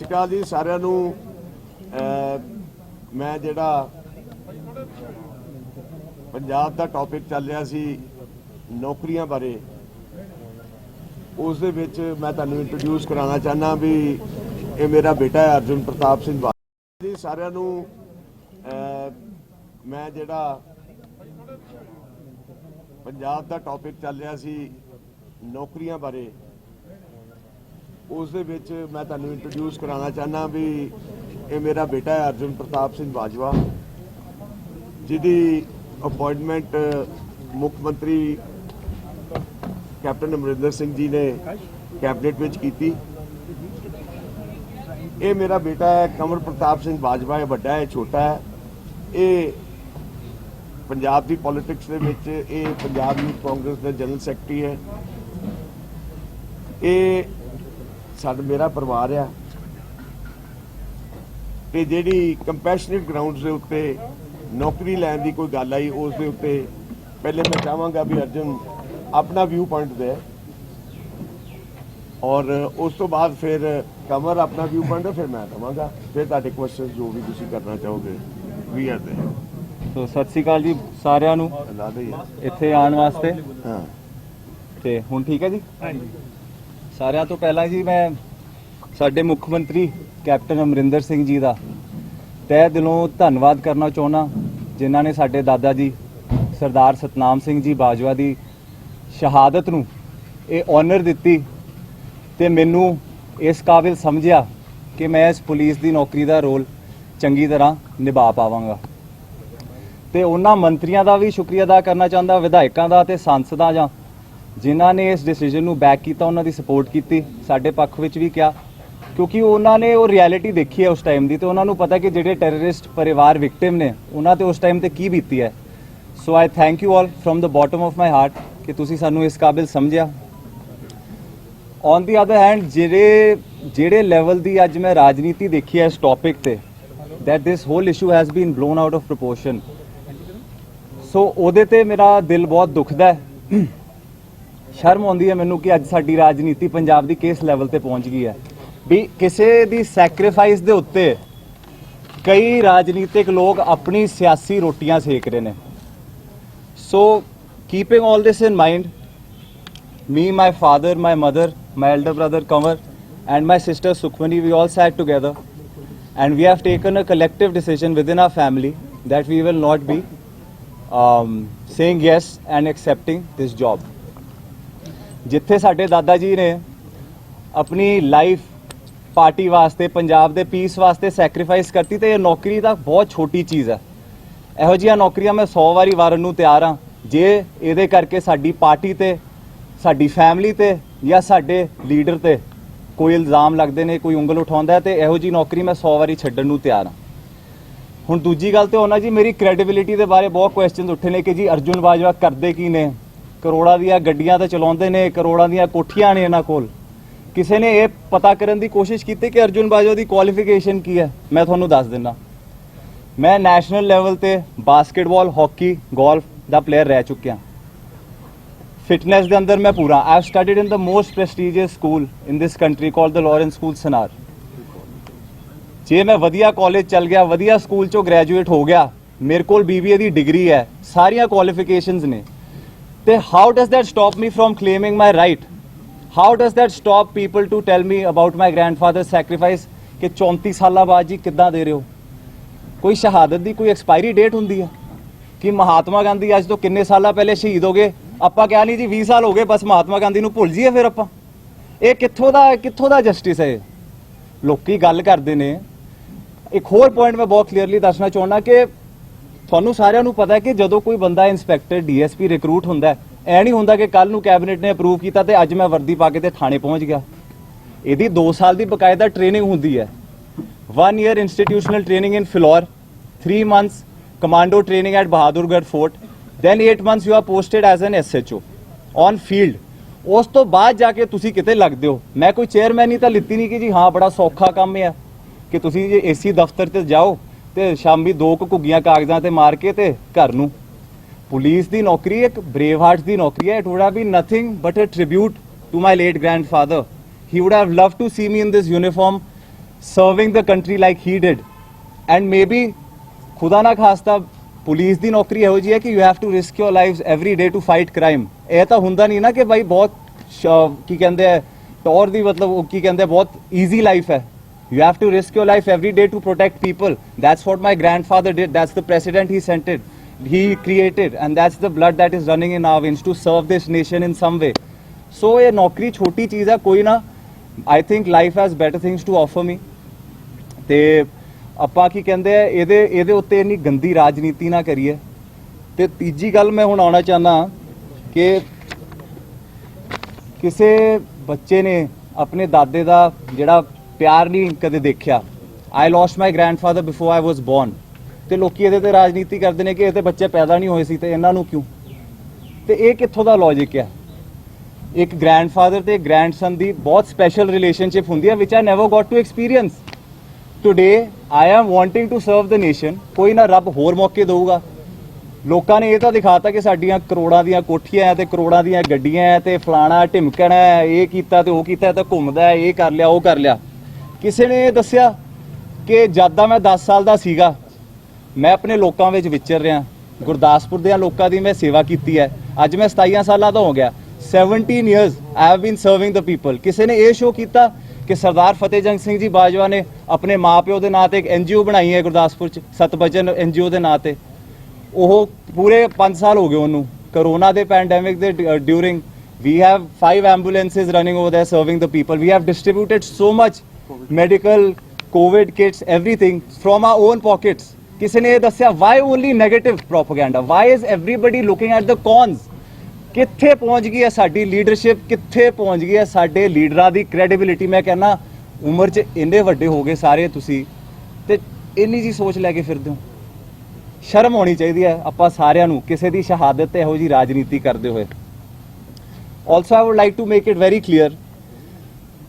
ਸ਼੍ਰੀ ਅਕਾਲ ਜੀ ਸਾਰਿਆਂ ਨੂੰ। ਮੈਂ ਜਿਹੜਾ ਪੰਜਾਬ ਦਾ ਟੌਪਿਕ ਚੱਲ ਰਿਹਾ ਸੀ ਨੌਕਰੀਆਂ ਬਾਰੇ, ਉਸ ਦੇ ਵਿੱਚ ਮੈਂ ਤੁਹਾਨੂੰ ਇੰਟਰੋਡਿਊਸ ਕਰਾਉਣਾ ਚਾਹੁੰਦਾ ਵੀ ਇਹ ਮੇਰਾ ਬੇਟਾ ਹੈ ਅਰਜੁਨ ਪ੍ਰਤਾਪ ਸਿੰਘ ਬਾਜਵਾ ਜੀ। ਸਾਰਿਆਂ ਨੂੰ ਮੈਂ ਜਿਹੜਾ ਪੰਜਾਬ ਦਾ ਟੌਪਿਕ ਚੱਲ ਰਿਹਾ ਸੀ ਨੌਕਰੀਆਂ ਬਾਰੇ, ਉਸ ਦੇ ਵਿੱਚ ਮੈਂ ਤੁਹਾਨੂੰ ਇੰਟਰੋਡਿਊਸ ਕਰਾਉਣਾ ਚਾਹੁੰਦਾ ਵੀ ਇਹ ਮੇਰਾ ਬੇਟਾ ਹੈ ਅਰਜੁਨ ਪ੍ਰਤਾਪ ਸਿੰਘ ਬਾਜਵਾ, ਜਿਹਦੀ ਅਪਾਇੰਟਮੈਂਟ ਮੁੱਖ ਮੰਤਰੀ ਕੈਪਟਨ ਅਮਰਿੰਦਰ ਸਿੰਘ ਜੀ ਨੇ ਕੈਬਨਿਟ ਵਿੱਚ ਕੀਤੀ। ਇਹ ਮੇਰਾ ਬੇਟਾ ਹੈ ਕੰਵਰ ਪ੍ਰਤਾਪ ਸਿੰਘ ਬਾਜਵਾ। ਇਹ ਵੱਡਾ ਹੈ, ਛੋਟਾ ਹੈ। ਇਹ ਪੰਜਾਬ ਦੀ ਪੋਲਿਟਿਕਸ ਦੇ ਵਿੱਚ ਇਹ ਪੰਜਾਬ ਯੂਥ ਕਾਂਗਰਸ ਦਾ ਜਨਰਲ ਸੈਕਟਰੀ ਹੈ। ਇਹ ਸਾਡਾ ਮੇਰਾ ਪਰਿਵਾਰ ਆ ਤੇ ਜਿਹੜੀ ਕੰਪੈਸ਼ਨੇਟ ਗਰਾਊਂਡਸ ਦੇ ਉੱਤੇ ਨੌਕਰੀ ਲੈਣ ਦੀ ਕੋਈ ਗੱਲ ਆਈ, ਉਸ ਦੇ ਉੱਤੇ ਪਹਿਲੇ ਮੈਂ ਚਾਹਾਂਗਾ ਵੀ ਅਰਜੁਨ ਆਪਣਾ ਵਿਊ ਪੁਆਇੰਟ ਦੇ ਔਰ ਉਸ ਤੋਂ ਬਾਅਦ ਫਿਰ ਕਮਰ ਆਪਣਾ ਵਿਊ ਪੁਆਇੰਟ ਫਿਰ ਮੈਂ ਦਵਾਂਗਾ, ਫਿਰ ਤੁਹਾਡੇ ਕੁਐਸਚਨ ਜੋ ਵੀ ਤੁਸੀਂ ਕਰਨਾ ਚਾਹੋਗੇ ਵੀ ਆਰ ਦੇ। ਸੋ ਸਤਿ ਸ਼੍ਰੀ ਅਕਾਲ ਜੀ ਸਾਰਿਆਂ ਨੂੰ ਇੱਥੇ ਆਉਣ ਵਾਸਤੇ। ਹਾਂ ਤੇ ਹੁਣ ਠੀਕ ਹੈ ਜੀ। ਹਾਂਜੀ। ਸਾਰਿਆਂ ਤੋਂ ਪਹਿਲਾਂ ਜੀ ਮੈਂ ਸਾਡੇ ਮੁੱਖ ਮੰਤਰੀ ਕੈਪਟਨ ਅਮਰਿੰਦਰ ਸਿੰਘ ਜੀ ਦਾ ਤਹਿ ਦਿਲੋਂ ਧੰਨਵਾਦ ਕਰਨਾ ਚਾਹੁੰਦਾ, ਜਿਨ੍ਹਾਂ ਨੇ ਸਾਡੇ ਦਾਦਾ ਜੀ ਸਰਦਾਰ ਸਤਨਾਮ ਸਿੰਘ ਜੀ ਬਾਜਵਾ ਦੀ ਸ਼ਹਾਦਤ ਨੂੰ ਇਹ ਆਨਰ ਦਿੱਤੀ ਤੇ ਮੈਨੂੰ ਇਸ ਕਾਬਿਲ ਸਮਝਿਆ ਕਿ ਮੈਂ ਇਸ ਪੁਲਿਸ ਦੀ ਨੌਕਰੀ ਦਾ ਰੋਲ ਚੰਗੀ ਤਰ੍ਹਾਂ ਨਿਭਾ ਪਾਵਾਂਗਾ। ਤੇ ਉਹਨਾਂ ਮੰਤਰੀਆਂ ਦਾ ਵੀ ਸ਼ੁਕਰੀਆ ਅਦਾ ਕਰਨਾ ਚਾਹੁੰਦਾ, ਵਿਧਾਇਕਾਂ ਦਾ ਤੇ ਸਾਂਸਦਾਂ ਜਾਂ ਜਿਨ੍ਹਾਂ ਨੇ ਇਸ ਡਿਸੀਜਨ ਨੂੰ ਬੈਕ ਕੀਤਾ, ਉਹਨਾਂ ਦੀ ਸਪੋਰਟ ਕੀਤੀ, ਸਾਡੇ ਪੱਖ ਵਿੱਚ ਵੀ ਕਿਹਾ, ਕਿਉਂਕਿ ਉਹਨਾਂ ਨੇ ਉਹ ਰਿਐਲਿਟੀ ਦੇਖੀ ਹੈ ਉਸ ਟਾਈਮ ਦੀ ਤੇ ਉਹਨਾਂ ਨੂੰ ਪਤਾ ਕਿ ਜਿਹੜੇ ਟੈਰਰਿਸਟ ਪਰਿਵਾਰ ਵਿਕਟਿਮ ਨੇ ਉਹਨਾਂ ਤੇ ਉਸ ਟਾਈਮ ਤੇ ਕੀ ਬੀਤੀ ਹੈ। So I thank you all from the bottom of my heart ਕਿ ਤੁਸੀਂ ਸਾਨੂੰ ਇਸ ਕਾਬਿਲ ਸਮਝਿਆ। ਔਨ ਦੀ ਅਦਰ ਹੈਂਡ ਜਿਹੜੇ ਲੈਵਲ ਦੀ ਅੱਜ ਮੈਂ ਰਾਜਨੀਤੀ ਦੇਖੀ ਹੈ ਇਸ ਟੌਪਿਕ ਤੇ, that this whole issue has been blown out of proportion, ਸੋ ਉਹਦੇ ਤੇ ਮੇਰਾ ਦਿਲ ਬਹੁਤ ਦੁਖਦਾ ਹੈ। ਸ਼ਰਮ ਆਉਂਦੀ ਹੈ ਮੈਨੂੰ ਕਿ ਅੱਜ ਸਾਡੀ ਰਾਜਨੀਤੀ ਪੰਜਾਬ ਦੀ ਕਿਸ ਲੈਵਲ ਤੇ ਪਹੁੰਚ ਗਈ ਹੈ ਵੀ ਕਿਸੇ ਦੀ ਸੈਕਰੀਫਾਈਸ ਦੇ ਉੱਤੇ ਕਈ ਰਾਜਨੀਤਿਕ ਲੋਕ ਆਪਣੀ ਸਿਆਸੀ ਰੋਟੀਆਂ ਸੇਕ ਰਹੇ ਨੇ। So keeping all this in mind, me, my father, my mother, my elder brother Kanwar and my sister Sukhmani, we all sat together and we have taken a collective decision within our family that we will not be saying yes and accepting this job. ਜਿੱਥੇ ਸਾਡੇ ਦਾਦਾ ਜੀ ਨੇ ਆਪਣੀ life party ਵਾਸਤੇ, ਪੰਜਾਬ ਦੇ piece ਵਾਸਤੇ sacrifice ਕਰਤੀ ਤੇ ਇਹ ਨੌਕਰੀ ਤਾਂ ਬਹੁਤ ਛੋਟੀ ਚੀਜ਼ ਹੈ। ਇਹੋ ਜਿਹੀਆਂ ਨੌਕਰੀਆਂ ਮੈਂ 100 ਵਾਰੀ ਵਾਰਨ ਨੂੰ ਤਿਆਰ ਹਾਂ ਜੇ ਇਹਦੇ ਕਰਕੇ ਸਾਡੀ ਪਾਰਟੀ ਤੇ, ਸਾਡੀ ਫੈਮਿਲੀ ਤੇ ਜਾਂ ਸਾਡੇ ਲੀਡਰ ਤੇ ਕੋਈ ਇਲਜ਼ਾਮ ਲੱਗਦੇ ਨੇ, ਕੋਈ ਉਂਗਲ ਉਠਾਉਂਦਾ ਤੇ ਇਹੋ ਜੀ ਨੌਕਰੀ ਮੈਂ 100 ਵਾਰੀ ਛੱਡਣ ਨੂੰ ਤਿਆਰ ਹਾਂ। ਹੁਣ ਦੂਜੀ ਗੱਲ ਤੇ ਹੋਣਾ ਜੀ, ਮੇਰੀ ਕ੍ਰੈਡੀਬਿਲਿਟੀ ਦੇ ਬਾਰੇ ਬਹੁਤ ਕੁਐਸਚਨਸ ਉੱਠੇ ਨੇ ਕਿ ਜੀ ਅਰਜੁਨ ਬਾਜਵਾ ਕਰਦੇ ਕੀ ਨੇ, ਕਰੋੜਾਂ ਦੀਆਂ ਗੱਡੀਆਂ ਤਾਂ ਚਲਾਉਂਦੇ ਨੇ, ਕਰੋੜਾਂ ਦੀਆਂ ਕੋਠੀਆਂ ਨੇ ਇਹਨਾਂ ਕੋਲ। ਕਿਸੇ ਨੇ ਇਹ ਪਤਾ ਕਰਨ ਦੀ ਕੋਸ਼ਿਸ਼ ਕੀਤੀ ਕਿ ਅਰਜੁਨ ਬਾਜਵਾ ਦੀ ਕੁਆਲੀਫਿਕੇਸ਼ਨ ਕੀ ਹੈ? ਮੈਂ ਤੁਹਾਨੂੰ ਦੱਸ ਦਿੰਦਾ। ਮੈਂ ਨੈਸ਼ਨਲ ਲੈਵਲ ਤੇ ਬਾਸਕਟਬਾਲ, ਹਾਕੀ, ਗੋਲਫ ਦਾ ਪਲੇਅਰ ਰਹਿ ਚੁੱਕਿਆ। ਫਿਟਨੈਸ ਦੇ ਅੰਦਰ ਮੈਂ ਪੂਰਾ। I have studied in the most prestigious school in this country called the Lawrence school Sanawar. ਜੇ ਮੈਂ ਵਧੀਆ ਕਾਲਜ ਚੱਲ ਗਿਆ, ਵਧੀਆ ਸਕੂਲ ਚੋਂ ਗ੍ਰੈਜੂਏਟ ਹੋ ਗਿਆ, ਮੇਰੇ ਕੋਲ BBA ਦੀ ਡਿਗਰੀ ਹੈ, ਸਾਰੀਆਂ ਕੁਆਲੀਫਿਕੇਸ਼ਨਸ ਨੇ, ਤੇ how does that stop me from claiming my right? How does that stop people to tell me about my grandfather sacrifice ਕਿ 34 ਸਾਲਾਂ ਬਾਅਦ ਜੀ ਕਿੱਦਾਂ ਦੇ ਰਹੇ ਹੋ? ਕੋਈ ਸ਼ਹਾਦਤ ਦੀ ਕੋਈ ਐਕਸਪਾਇਰੀ ਡੇਟ ਹੁੰਦੀ ਹੈ ਕਿ ਮਹਾਤਮਾ ਗਾਂਧੀ ਅੱਜ ਤੋਂ ਕਿੰਨੇ ਸਾਲਾਂ ਪਹਿਲੇ ਸ਼ਹੀਦ ਹੋ ਗਏ, ਆਪਾਂ ਕਹਿ ਨਹੀਂ ਜੀ 20 ਸਾਲ ਹੋ ਗਏ ਬਸ ਮਹਾਤਮਾ ਗਾਂਧੀ ਨੂੰ ਭੁੱਲ ਜਾਈਏ ਫਿਰ ਆਪਾਂ? ਇਹ ਕਿੱਥੋਂ ਦਾ ਜਸਟਿਸ ਹੈ? ਲੋਕੀ ਗੱਲ ਕਰਦੇ ਨੇ। ਇੱਕ ਹੋਰ ਪੁਆਇੰਟ ਮੈਂ ਬਹੁਤ ਕਲੀਅਰਲੀ ਦੱਸਣਾ ਚਾਹੁੰਦਾ ਕਿ ਤੁਹਾਨੂੰ ਸਾਰਿਆਂ ਨੂੰ ਪਤਾ ਹੈ ਕਿ ਜਦੋਂ ਕੋਈ ਬੰਦਾ ਇੰਸਪੈਕਟਰ, DSP ਰਿਕਰੂਟ ਹੁੰਦਾ, ਐ ਨਹੀਂ ਹੁੰਦਾ ਕਿ ਕੱਲ ਨੂੰ ਕੈਬਨਿਟ ਨੇ ਅਪਰੂਵ ਕੀਤਾ ਤੇ ਅੱਜ ਮੈਂ ਵਰਦੀ ਪਾ ਕੇ ਤੇ ਥਾਣੇ ਪਹੁੰਚ ਗਿਆ। ਇਹਦੀ 2 ਸਾਲ ਦੀ ਬਕਾਇਦਾ ਟ੍ਰੇਨਿੰਗ ਹੁੰਦੀ ਹੈ। 1 year institutional training in Phillaur, 3 months commando training at Bahadurgarh Fort, then 8 months you are posted as an SHO on field। ਉਸ ਤੋਂ ਬਾਅਦ ਜਾ ਕੇ ਤੁਸੀਂ ਕਿਤੇ ਲੱਗਦੇ ਹੋ। ਮੈਂ ਕੋਈ ਚੇਅਰਮੈਨ ਤਾਂ ਲਿੱਤੀ ਨਹੀਂ ਕਿ ਜੀ ਹਾਂ ਬੜਾ ਸੌਖਾ ਕੰਮ ਹੈ ਕਿ ਤੁਸੀਂ ਜੇ AC ਦਫ਼ਤਰ ਤੇ ਜਾਓ ਤੇ ਸ਼ਾਮੀ 2 ਘੁੱਗੀਆਂ ਕਾਗਜ਼ਾਂ ਤੇ ਮਾਰ ਕੇ ਤੇ ਘਰ ਨੂੰ। ਪੁਲਿਸ ਦੀ ਨੌਕਰੀ ਇੱਕ ਬ੍ਰੇਵ ਹਾਰਟਸ ਦੀ ਨੌਕਰੀ ਹੈ। It would have been nothing but a tribute to my late grandfather. He would have loved to see me in this uniform serving the country like he did. And maybe खुदा ना खास्ता police ਦੀ ਨੌਕਰੀ ਇਹੋ ਜਿਹੀ ਹੈ ਕਿ you have to risk your lives every day to fight crime. ਇਹ ਤਾਂ ਹੁੰਦਾ ਨਹੀਂ ਨਾ ਕਿ ਭਾਈ ਬਹੁਤ ਕੀ ਕਹਿੰਦੇ ਆ ਟੌਰ ਦੀ ਮਤਲਬ ਉਹ ਕੀ ਕਹਿੰਦੇ ਬਹੁਤ ਈਜ਼ੀ ਲਾਈਫ ਹੈ। You have to risk your life every day to protect people. That's what my grandfather did. That's the president he created, and that's the blood that is running in our veins to serve this nation in some way. So ये नौकरी छोटी चीज़ है कोई ना। I think life has better things to offer me. ਤੇ ਆਪਾਂ ਕੀ ਕਹਿੰਦੇ ਆ ਇਹਦੇ ਉੱਤੇ ਇੰਨੀ ਗੰਦੀ ਰਾਜਨੀਤੀ ਨਾ ਕਰੀਏ। ਤੇ ਤੀਜੀ ਗੱਲ ਮੈਂ ਹੁਣ ਆਉਣਾ ਚਾਹੁੰਦਾ ਕਿ ਕਿਸੇ ਬੱਚੇ ਨੇ ਆਪਣੇ ਦਾਦੇ ਦਾ ਜਿਹੜਾ ਪਿਆਰ ਨਹੀਂ ਕਦੇ ਦੇਖਿਆ। I lost my grandfather before I was born. ਤੇ ਲੋਕੀ ਇਹਦੇ ਤੇ ਰਾਜਨੀਤੀ ਕਰਦੇ ਨੇ ਕਿ ਇਹ ਤੇ ਬੱਚੇ ਪੈਦਾ ਨਹੀਂ ਹੋਏ ਸੀ ਤੇ ਇਹਨਾਂ ਨੂੰ ਕਿਉਂ। ਤੇ ਇਹ ਕਿੱਥੋਂ ਦਾ ਲੌਜਿਕ ਹੈ। ਇੱਕ ਗ੍ਰੈਂਡਫਾਦਰ ਤੇ ਗ੍ਰੈਂਡਸਨ ਦੀ ਬਹੁਤ ਸਪੈਸ਼ਲ ਰਿਲੇਸ਼ਨਸ਼ਿਪ ਹੁੰਦੀ ਹੈ which I never got to experience. Today I am wanting to serve the nation. ਕੋਈ ਨਾ ਰੱਬ ਹੋਰ ਮੌਕੇ ਦੇਊਗਾ। ਲੋਕਾਂ ਨੇ ਇਹ ਤਾਂ ਦਿਖਾਤਾ ਕਿ ਸਾਡੀਆਂ ਕਰੋੜਾਂ ਦੀਆਂ ਕੋਠੀਆਂ ਤੇ ਕਰੋੜਾਂ ਦੀਆਂ ਗੱਡੀਆਂ ਤੇ ਫਲਾਣਾ ਢਿਮਕਣਾ ਇਹ ਕੀਤਾ ਤੇ ਉਹ ਕੀਤਾ ਤਾਂ ਘੁੰਮਦਾ ਇਹ ਕਰ ਲਿਆ ਉਹ ਕਰ ਲਿਆ। ਕਿਸੇ ਨੇ ਇਹ ਦੱਸਿਆ ਕਿ ਜਦ ਦਾ ਮੈਂ 10 ਸਾਲ ਦਾ ਸੀਗਾ ਮੈਂ ਆਪਣੇ ਲੋਕਾਂ ਵਿੱਚ ਵਿਚਰ ਰਿਹਾ। ਗੁਰਦਾਸਪੁਰ ਦੇ ਲੋਕਾਂ ਦੀ ਮੈਂ ਸੇਵਾ ਕੀਤੀ ਹੈ। ਅੱਜ ਮੈਂ 27 ਸਾਲਾਂ ਦਾ ਹੋ ਗਿਆ। 17 years I have been serving the people। ਕਿਸੇ ਨੇ ਇਹ ਸ਼ੋਅ ਕੀਤਾ ਕਿ ਸਰਦਾਰ ਫਤਿਹ ਜੰਗ ਸਿੰਘ ਜੀ ਬਾਜਵਾ ਨੇ ਆਪਣੇ ਮਾਪਿਓ ਦੇ ਨਾਂ ਤੇ ਇੱਕ NGO ਬਣਾਈ ਹੈ ਗੁਰਦਾਸਪੁਰ 'ਚ ਸਤਬਚਨ NGO ਦੇ ਨਾਂ ਤੇ। ਉਹ ਪੂਰੇ 5 ਸਾਲ ਹੋ ਗਏ ਉਹਨੂੰ। ਕਰੋਨਾ ਦੇ ਪੈਂਡੈਮਿਕ ਦੇ during we have 5 ambulances running over there serving the people. We have distributed so much medical COVID kits, everything from our own pockets. ਕਿਸੇ ਨੇ ਇਹ ਦੱਸਿਆ why only negative propaganda? Why is everybody looking at the cons? ਕਿੱਥੇ ਪਹੁੰਚ ਗਈ ਹੈ ਸਾਡੀ leadership, ਕਿੱਥੇ ਪਹੁੰਚ ਗਈ ਹੈ ਸਾਡੇ ਲੀਡਰਾਂ ਦੀ ਕ੍ਰੈਡੀਬਿਲਿਟੀ। ਮੈਂ ਕਹਿੰਦਾ ਉਮਰ 'ਚ ਇੰਨੇ ਵੱਡੇ ਹੋ ਗਏ ਸਾਰੇ ਤੁਸੀਂ ਤੇ ਇੰਨੀ ਜੀ ਸੋਚ ਲੈ ਕੇ ਫਿਰਦੇ ਹੋ। ਸ਼ਰਮ ਹੋਣੀ ਚਾਹੀਦੀ ਹੈ ਆਪਾਂ ਸਾਰਿਆਂ ਨੂੰ ਕਿਸੇ ਦੀ ਸ਼ਹਾਦਤ ਤੇ ਇਹੋ ਜੀ ਰਾਜਨੀਤੀ ਕਰਦੇ ਹੋਏ। Also I would like to make it very clear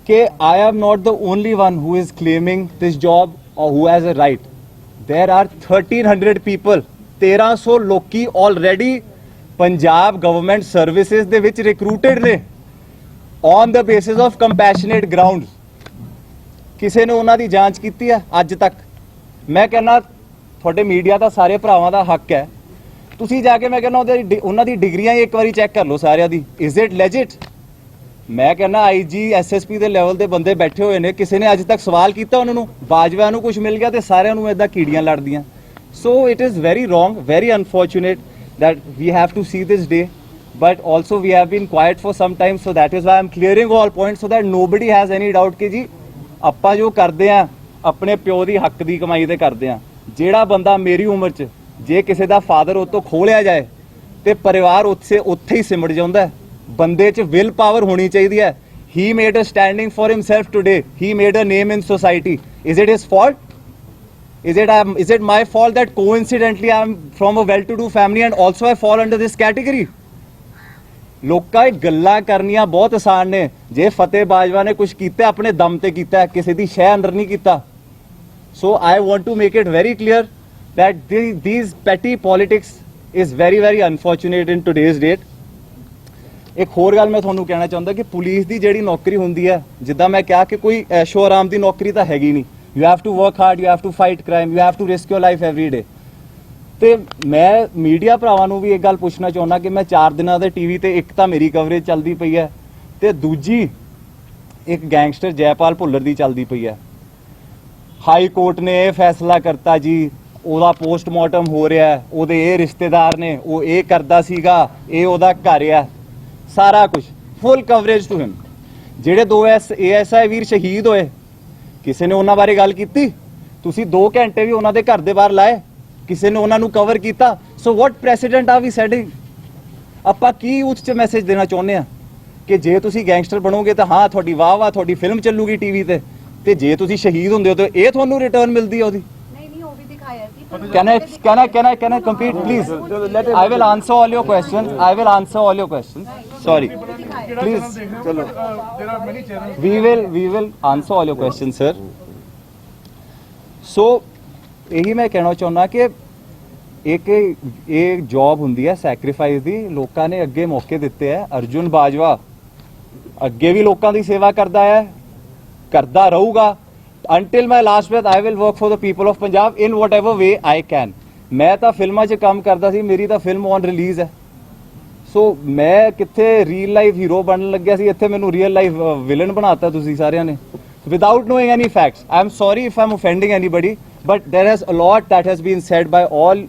कि I am not the only one who is claiming this job or who has a right. There are 1300 people, 1300 ਲੋਕੀ already ਪੰਜਾਬ ਗਵਰਨਮੈਂਟ ਸਰਵਿਸਿਜ਼ ਦੇ ਵਿੱਚ ਰਿਕਰੂਟਡ ਨੇ on the basis of compassionate grounds। ਕਿਸੇ ਨੇ ਉਹਨਾਂ ਦੀ ਜਾਂਚ ਕੀਤੀ ਹੈ ਅੱਜ ਤੱਕ? ਮੈਂ ਕਹਿੰਦਾ ਤੁਹਾਡੇ ਮੀਡੀਆ ਦਾ ਸਾਰੇ ਭਰਾਵਾਂ ਦਾ ਹੱਕ ਹੈ ਤੁਸੀਂ ਜਾ ਕੇ ਮੈਂ ਕਹਿੰਦਾ ਉਹਨਾਂ ਦੀ ਡਿਗਰੀਆਂ ਇੱਕ ਵਾਰੀ ਚੈੱਕ ਕਰ ਲਓ ਸਾਰਿਆਂ ਦੀ। Is it ਲੈਜਿਟ? ਮੈਂ ਕਹਿੰਦਾ IG SSP ਦੇ ਲੈਵਲ ਦੇ ਬੰਦੇ ਬੈਠੇ ਹੋਏ ਨੇ। ਕਿਸੇ ਨੇ ਅੱਜ ਤੱਕ ਸਵਾਲ ਕੀਤਾ ਉਹਨਾਂ ਨੂੰ? ਬਾਜਵਾ ਨੂੰ ਕੁਝ ਮਿਲ ਗਿਆ ਤੇ ਸਾਰਿਆਂ ਨੂੰ ਇਦਾਂ ਕੀੜੀਆਂ ਲੜਦੀਆਂ। So it is very wrong, very unfortunate that we have to see this day, but also we have been quiet for some time, so that is why I am clearing all points so that nobody has any doubt ਕਿ ਜੀ ਆਪਾਂ ਜੋ ਕਰਦੇ ਆ ਆਪਣੇ ਪਿਓ ਦੀ ਹੱਕ ਦੀ ਕਮਾਈ ਤੇ ਕਰਦੇ ਆ। ਜਿਹੜਾ ਬੰਦਾ ਮੇਰੀ ਉਮਰ 'ਚ ਜੇ ਕਿਸੇ ਦਾ ਫਾਦਰ ਉਹ ਤੋਂ ਖੋਹ ਲਿਆ ਜਾਏ ਤੇ ਪਰਿਵਾਰ ਉੱਥੇ ਹੀ ਸਿਮਟ ਜਾਂਦਾ ਹੈ। ਬੰਦੇ 'ਚ ਵਿਲ ਪਾਵਰ ਹੋਣੀ ਚਾਹੀਦੀ ਹੈ। He made a standing for himself today. He made a name in society. Is it his fault? Is it my fault that coincidentally I am from a well-to-do family and also I fall under this category? ਲੋਕਾਂ ਇਹ ਗੱਲਾਂ ਕਰਨੀਆਂ ਬਹੁਤ ਆਸਾਨ ਨੇ। ਜੇ ਫਤਿਹ ਬਾਜਵਾ ਨੇ ਕੁਝ ਕੀਤਾ ਆਪਣੇ ਦਮ ਤੇ ਕੀਤਾ, ਕਿਸੇ ਦੀ ਸ਼ੈ ਅੰਦਰ ਨਹੀਂ ਕੀਤਾ। So I want to make it very clear that these petty politics is very very unfortunate in today's date। ਇੱਕ ਹੋਰ ਗੱਲ ਮੈਂ ਤੁਹਾਨੂੰ ਕਹਿਣਾ ਚਾਹੁੰਦਾ ਕਿ ਪੁਲਿਸ ਦੀ ਜਿਹੜੀ ਨੌਕਰੀ ਹੁੰਦੀ ਹੈ ਜਿੱਦਾਂ ਮੈਂ ਕਿਹਾ ਕਿ ਕੋਈ ਐਸ਼ੋ ਆਰਾਮ ਦੀ ਨੌਕਰੀ ਤਾਂ ਹੈਗੀ ਨਹੀਂ। You have to work hard, you have to fight crime, you have to risk your life every day। ਤੇ ਮੈਂ ਮੀਡੀਆ ਭਰਾਵਾਂ ਨੂੰ ਵੀ ਇੱਕ ਗੱਲ ਪੁੱਛਣਾ ਚਾਹੁੰਦਾ ਕਿ ਮੈਂ 4 ਦਿਨਾਂ ਦੇ ਟੀਵੀ ਤੇ ਇੱਕ ਤਾਂ ਮੇਰੀ ਕਵਰੇਜ ਚੱਲਦੀ ਪਈ ਹੈ ਤੇ ਦੂਜੀ ਇੱਕ ਗੈਂਗਸਟਰ ਜੈਪਾਲ ਭੁੱਲਰ ਦੀ ਚੱਲਦੀ ਪਈ ਹੈ। ਹਾਈ ਕੋਰਟ ਨੇ ਇਹ ਫੈਸਲਾ ਕਰਤਾ ਜੀ ਉਹਦਾ ਪੋਸਟਮਾਰਟਮ ਹੋ ਰਿਹਾ, ਉਹਦੇ ਇਹ ਰਿਸ਼ਤੇਦਾਰ ਨੇ, ਉਹ ਇਹ ਕਰਦਾ ਸੀਗਾ, ਇਹ ਉਹਦਾ ਘਰ ਆ, ਸਾਰਾ ਕੁਝ ਫੁੱਲ ਕਵਰੇਜ ਟੂ ਹਿਮ। ਜਿਹੜੇ 2 ASI ਵੀਰ ਸ਼ਹੀਦ ਹੋਏ ਕਿਸੇ ਨੇ ਉਹਨਾਂ ਬਾਰੇ ਗੱਲ ਕੀਤੀ? ਤੁਸੀਂ 2 ਘੰਟੇ ਵੀ ਉਹਨਾਂ ਦੇ ਘਰ ਦੇ ਬਾਹਰ ਲਾਏ? ਕਿਸੇ ਨੇ ਉਹਨਾਂ ਨੂੰ ਕਵਰ ਕੀਤਾ? ਸੋ ਵਾਟ ਪ੍ਰੈਸੀਡੈਂਟ ਆਰ ਵੀ ਸੈਟਿੰਗ? ਆਪਾਂ ਕੀ ਉਸ 'ਚ ਮੈਸੇਜ ਦੇਣਾ ਚਾਹੁੰਦੇ ਆ ਕਿ ਜੇ ਤੁਸੀਂ ਗੈਂਗਸਟਰ ਬਣੋਗੇ ਤਾਂ ਹਾਂ ਤੁਹਾਡੀ ਵਾਹ ਤੁਹਾਡੀ ਫਿਲਮ ਚੱਲੂਗੀ ਟੀਵੀ ਤੇ ਜੇ ਤੁਸੀਂ ਸ਼ਹੀਦ ਹੁੰਦੇ ਹੋ ਤਾਂ ਇਹ ਤੁਹਾਨੂੰ ਰਿਟਰਨ ਮਿਲਦੀ ਹੈ ਉਹਦੀ? ਨਹੀਂ ਉਹ ਵੀ ਦਿਖਾਇਆ ਸੀ। Can I complete please? I will answer all your questions. I will answer all your questions. Sorry. Please. Chalo. There are many channels. We will answer all your questions, sir. So ਇਹੀ ਮੈਂ ਕਹਿਣਾ ਚਾਹੁੰਦਾ ਕਿ ਇੱਕ ਇਹ job ਹੁੰਦੀ ਹੈ sacrifice ਦੀ। ਲੋਕਾਂ ਨੇ ਅੱਗੇ ਮੌਕੇ ਦਿੱਤੇ ਹੈ। ਅਰਜੁਨ ਬਾਜਵਾ ਅੱਗੇ ਵੀ ਲੋਕਾਂ ਦੀ ਸੇਵਾ ਕਰਦਾ ਹੈ, ਕਰਦਾ ਰਹੂਗਾ। until my last breath I will work for the people of Punjab in whatever way I can. मैं ਤਾਂ ਫਿਲਮਾਂ 'ਚ ਕੰਮ ਕਰਦਾ ਸੀ, ਮੇਰੀ ਤਾਂ ਫਿਲਮ ਔਨ ਰਿਲੀਜ਼ ਹੈ, ਸੋ ਮੈਂ ਕਿੱਥੇ ਰੀਅਲ ਲਾਈਫ ਹੀਰੋ ਬਣਨ ਲੱਗਿਆ ਸੀ, ਇੱਥੇ ਮੈਨੂੰ ਰੀਅਲ ਲਾਈਫ ਵਿਲਨ ਬਣਾਤਾ ਤੁਸੀਂ ਸਾਰਿਆਂ ਨੇ, without knowing any facts. I am sorry if I am offending anybody, but there has a lot that has been said by all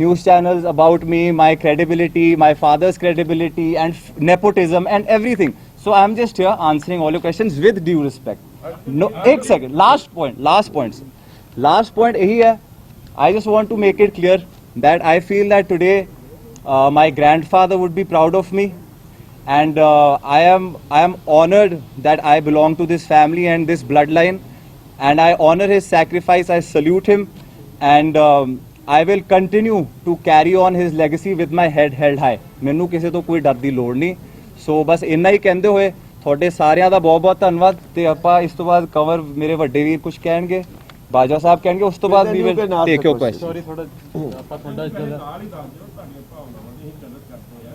news channels about me, my credibility, my father's credibility, and nepotism and everything. So I am just here answering all your questions with due respect. No, एक second. Last point. Last point यही है. I just want to make it clear that I feel that today my grandfather would be proud of me, and I am honored that I belong to this family and this bloodline, and I honor his sacrifice. I salute him, and I will continue to carry on his legacy with my head held high. ਮੈਨੂੰ ਕਿਸੇ ਤੋਂ ਕੋਈ ਡਰ ਦੀ ਲੋੜ ਨਹੀਂ. ਸੋ ਬਸ ਇੰਨਾ ਹੀ ਕਹਿੰਦੇ ਹੋਏ ਤੁਹਾਡੇ ਸਾਰਿਆਂ ਦਾ ਬਹੁਤ ਬਹੁਤ ਧੰਨਵਾਦ. ਤੇ ਆਪਾਂ ਇਸ ਤੋਂ ਬਾਅਦ ਕਵਰ ਮੇਰੇ ਵੱਡੇ ਵੀਰ ਕੁਝ ਕਹਿਣਗੇ, ਬਾਜਵਾ ਸਾਹਿਬ ਕਹਿਣਗੇ, ਉਸ ਤੋਂ ਬਾਅਦ we will take your question. Sorry ਥੋੜਾ ਆਪਾਂ ਤੁਹਾਡਾ ਨਾਲ ਹੀ ਦੱਸ ਦਿਓ ਤੁਹਾਡੀਆਂ ਭਾਵਨਾਵਾਂ ਦੀ ਅਸੀਂ ਕਦਰ ਕਰਦੇ ਆ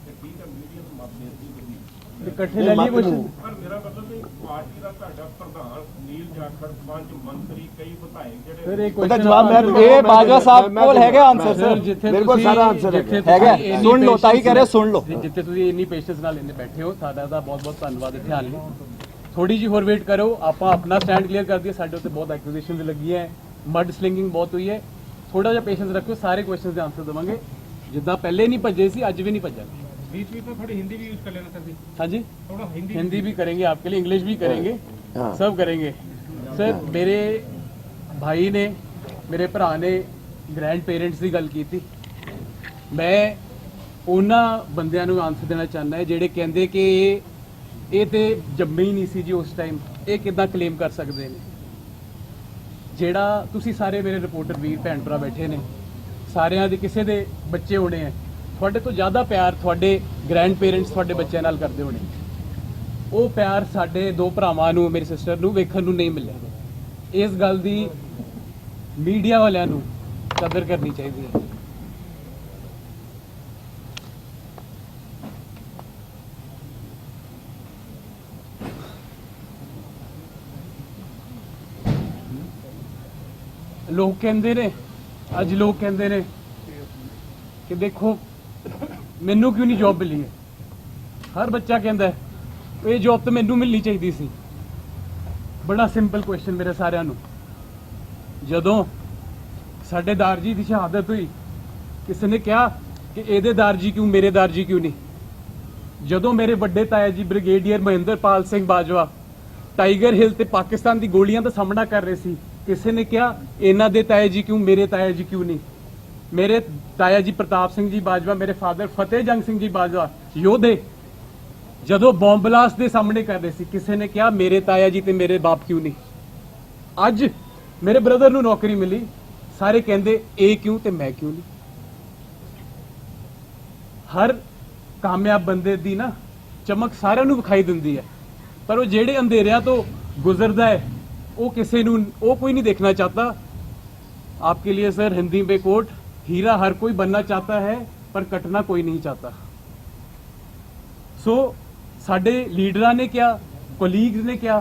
ਤੇ ਠੀਕ ਹੈ ਮੀਡੀਆ ਤੋਂ ਮਤਲਬ ਦੀ ਇਕੱਠੇ ਲੈ ਲਈ ਕੁਐਸਚਨ. ਪਰ ਮੇਰਾ ਮਤਲਬ ਕਿ ਪਾਰਟੀ ਦਾ ਤੁਹਾਡਾ ਪ੍ਰਧਾਨ ਨੀਲ ਜਾਖੜ, ਪੰਜ ਮੰਤਰੀ, ਕਈ ਵਿਧਾਇਕ ਫਿਰ ਜਿਹੜੇ ਇੱਕ ਉਹਦਾ ਜਵਾਬ ਮੈਂ ਇਹ ਬਾਜਵਾ ਸਾਹਿਬ ਕੋਲ ਹੈਗਾ ਆਨਸਰ ਸਰ, ਜਿੱਥੇ ਮੇਰੇ ਕੋਲ ਸਾਰਾ ਆਨਸਰ ਹੈਗਾ. ਸੁਣ ਲਓ ਤਾਈ ਕਹ ਰਹੇ, ਸੁਣ ਲਓ. ਜਿੱਥੇ ਤੁਸੀਂ ਇੰਨੀ ਪੇਸ਼ੈਂਸ ਨਾਲ ਇੰਨੇ ਬੈਠੇ ਹੋ, ਸਾਡਾ ਦਾ ਬਹੁਤ ਬਹੁਤ ਧੰਨਵਾਦ ਇੱਥੇ ਆਉਣ ਲਈ. ਥੋੜੀ ਜਿਹੀ ਹੋਰ ਵੇਟ ਕਰੋ, ਆਪਾਂ ਆਪਣਾ ਸਟੈਂਡ ਕਲੀਅਰ ਕਰ ਦਈਏ. ਸਾਡੇ ਉੱਤੇ ਬਹੁਤ ਐਕੂਜ਼ੇਸ਼ਨਸ ਲੱਗੀਆਂ ਹੈ, ਮਡ ਸਲਿੰਗਿੰਗ ਬਹੁਤ ਹੋਈ ਹੈ. ਥੋੜਾ ਜਿਹਾ ਪੇਸ਼ੈਂਸ ਰੱਖੋ, ਸਾਰੇ ਕੁਐਸਚਨਸ ਦੇ ਆਨਸਰ ਦੇਵਾਂਗੇ. ਜਿੱਦਾਂ ਪਹਿਲੇ ਨਹੀਂ ਭੱਜੇ ਸੀ, ਅੱਜ भी नहीं भज्जांगे. बीच में थोड़ी हिंदी भी यूज कर लेना सर. हाँ जी, थोड़ा हिंदी भी करेंगे आपके लिए, इंग्लिश भी करेंगे, हाँ। सब करेंगे. सर मेरे भाई ने, मेरे भरा ने ग्रैंड पेरेंट्स की गल की थी. मैं ਉਹਨਾਂ ਬੰਦਿਆਂ ਨੂੰ ਆਨਸਰ ਦੇਣਾ ਚਾਹੁੰਦਾ ਹੈ ਜਿਹੜੇ ਕਹਿੰਦੇ ਕਿ ਇਹ ਤੇ ਜੰਮੇ ਹੀ ਨਹੀਂ ਸੀ ਜੀ ਉਸ ਟਾਈਮ, ਇਹ ਕਿੱਦਾਂ ਕਲੇਮ ਕਰ ਸਕਦੇ ਨੇ. ਜਿਹੜਾ ਤੁਸੀਂ ਸਾਰੇ ਮੇਰੇ ਰਿਪੋਰਟਰ ਵੀਰ ਭੈਣ ਭਰਾ ਬੈਠੇ ਨੇ, ਸਾਰਿਆਂ ਦੇ ਕਿਸੇ ਦੇ ਬੱਚੇ ਹੋਣੇ ਆ, ਤੁਹਾਡੇ ਤੋਂ ਜ਼ਿਆਦਾ ਪਿਆਰ ਤੁਹਾਡੇ ਗ੍ਰੈਂਡ ਪੇਰੈਂਟਸ ਤੁਹਾਡੇ ਬੱਚਿਆਂ ਨਾਲ ਕਰਦੇ ਹੋਣੇ. ਉਹ ਪਿਆਰ ਸਾਡੇ ਦੋ ਭਰਾਵਾਂ ਨੂੰ, ਮੇਰੀ ਸਿਸਟਰ ਨੂੰ ਵੇਖਣ ਨੂੰ ਨਹੀਂ ਮਿਲਿਆ. ਇਸ ਗੱਲ ਦੀ ਮੀਡੀਆ ਵਾਲਿਆਂ ਨੂੰ ਕਦਰ ਕਰਨੀ ਚਾਹੀਦੀ ਹੈ. ਲੋਕ ਕਹਿੰਦੇ ਨੇ, ਅੱਜ ਲੋਕ ਕਹਿੰਦੇ ਨੇ ਕਿ ਦੇਖੋ ਮੈਨੂੰ ਕਿਉਂ ਨਹੀਂ ਜੌਬ ਮਿਲੀ ਹੈ. ਹਰ ਬੱਚਾ ਕਹਿੰਦਾ ਇਹ ਜੌਬ ਤਾਂ ਮੈਨੂੰ ਮਿਲਣੀ ਚਾਹੀਦੀ ਸੀ. ਬੜਾ ਸਿੰਪਲ ਕੁਐਸਚਨ ਮੇਰੇ ਸਾਰਿਆਂ ਨੂੰ. ਜਦੋਂ ਸਾਡੇ ਦਾਰਜੀ ਦੀ ਸ਼ਹਾਦਤ ਹੋਈ, ਕਿਸੇ ਨੇ ਕਿਹਾ ਕਿ ਇਹਦੇ ਦਾਰਜੀ ਕਿਉਂ, ਮੇਰੇ ਦਾਰਜੀ ਕਿਉਂ ਨਹੀਂ. ਜਦੋਂ ਮੇਰੇ ਵੱਡੇ ਤਾਇਆ ਜੀ ਬ੍ਰਿਗੇਡੀਅਰ ਮਹਿੰਦਰਪਾਲ ਸਿੰਘ ਬਾਜਵਾ ਟਾਈਗਰ ਹਿੱਲ ਤੇ ਪਾਕਿਸਤਾਨ ਦੀ ਗੋਲੀਆਂ ਦਾ ਸਾਹਮਣਾ ਕਰ ਰਹੇ ਸੀ, ਕਿਸੇ ਨੇ ਕਿਹਾ ਇਹਨਾਂ ਦੇ ਤਾਇਆ ਜੀ ਕਿਉਂ, ਮੇਰੇ ਤਾਇਆ ਜੀ ਕਿਉਂ ਨਹੀਂ. ਮੇਰੇ ਤਾਇਆ ਜੀ ਪ੍ਰਤਾਪ ਸਿੰਘ ਜੀ ਬਾਜਵਾ, ਮੇਰੇ ਫਾਦਰ ਫਤਿਹ ਜੰਗ ਸਿੰਘ ਜੀ ਬਾਜਵਾ ਯੋਧੇ, ਜਦੋਂ ਬੰਬ ਬਲਾਸਟ ਦੇ ਸਾਹਮਣੇ ਕਰ ਰਹੇ ਸੀ, ਕਿਸੇ ਨੇ ਕਿਹਾ ਮੇਰੇ ਤਾਇਆ ਜੀ ਤੇ ਮੇਰੇ ਬਾਪ ਕਿਉਂ ਨਹੀਂ. ਅੱਜ ਮੇਰੇ ਬ੍ਰਦਰ ਨੂੰ ਨੌਕਰੀ ਮਿਲੀ, ਸਾਰੇ ਕਹਿੰਦੇ ਇਹ ਕਿਉਂ ਤੇ ਮੈਂ ਕਿਉਂ ਨਹੀਂ. ਹਰ ਕਾਮਯਾਬ ਬੰਦੇ ਦੀ ਨਾ ਚਮਕ ਸਾਰਿਆਂ ਨੂੰ ਵਿਖਾਈ ਦਿੰਦੀ ਹੈ, ਪਰ ਉਹ ਜਿਹੜੇ ਅੰਧੇਰਿਆਂ ਤੋਂ ਗੁਜ਼ਰਦਾ ਹੈ वो किसी वो कोई नहीं देखना चाहता. आपके लिए सर हिंदी में कोट, हीरा हर कोई बनना चाहता है पर कटना कोई नहीं चाहता. सो साडे लीडरां ने क्या, कोलीग्स ने क्या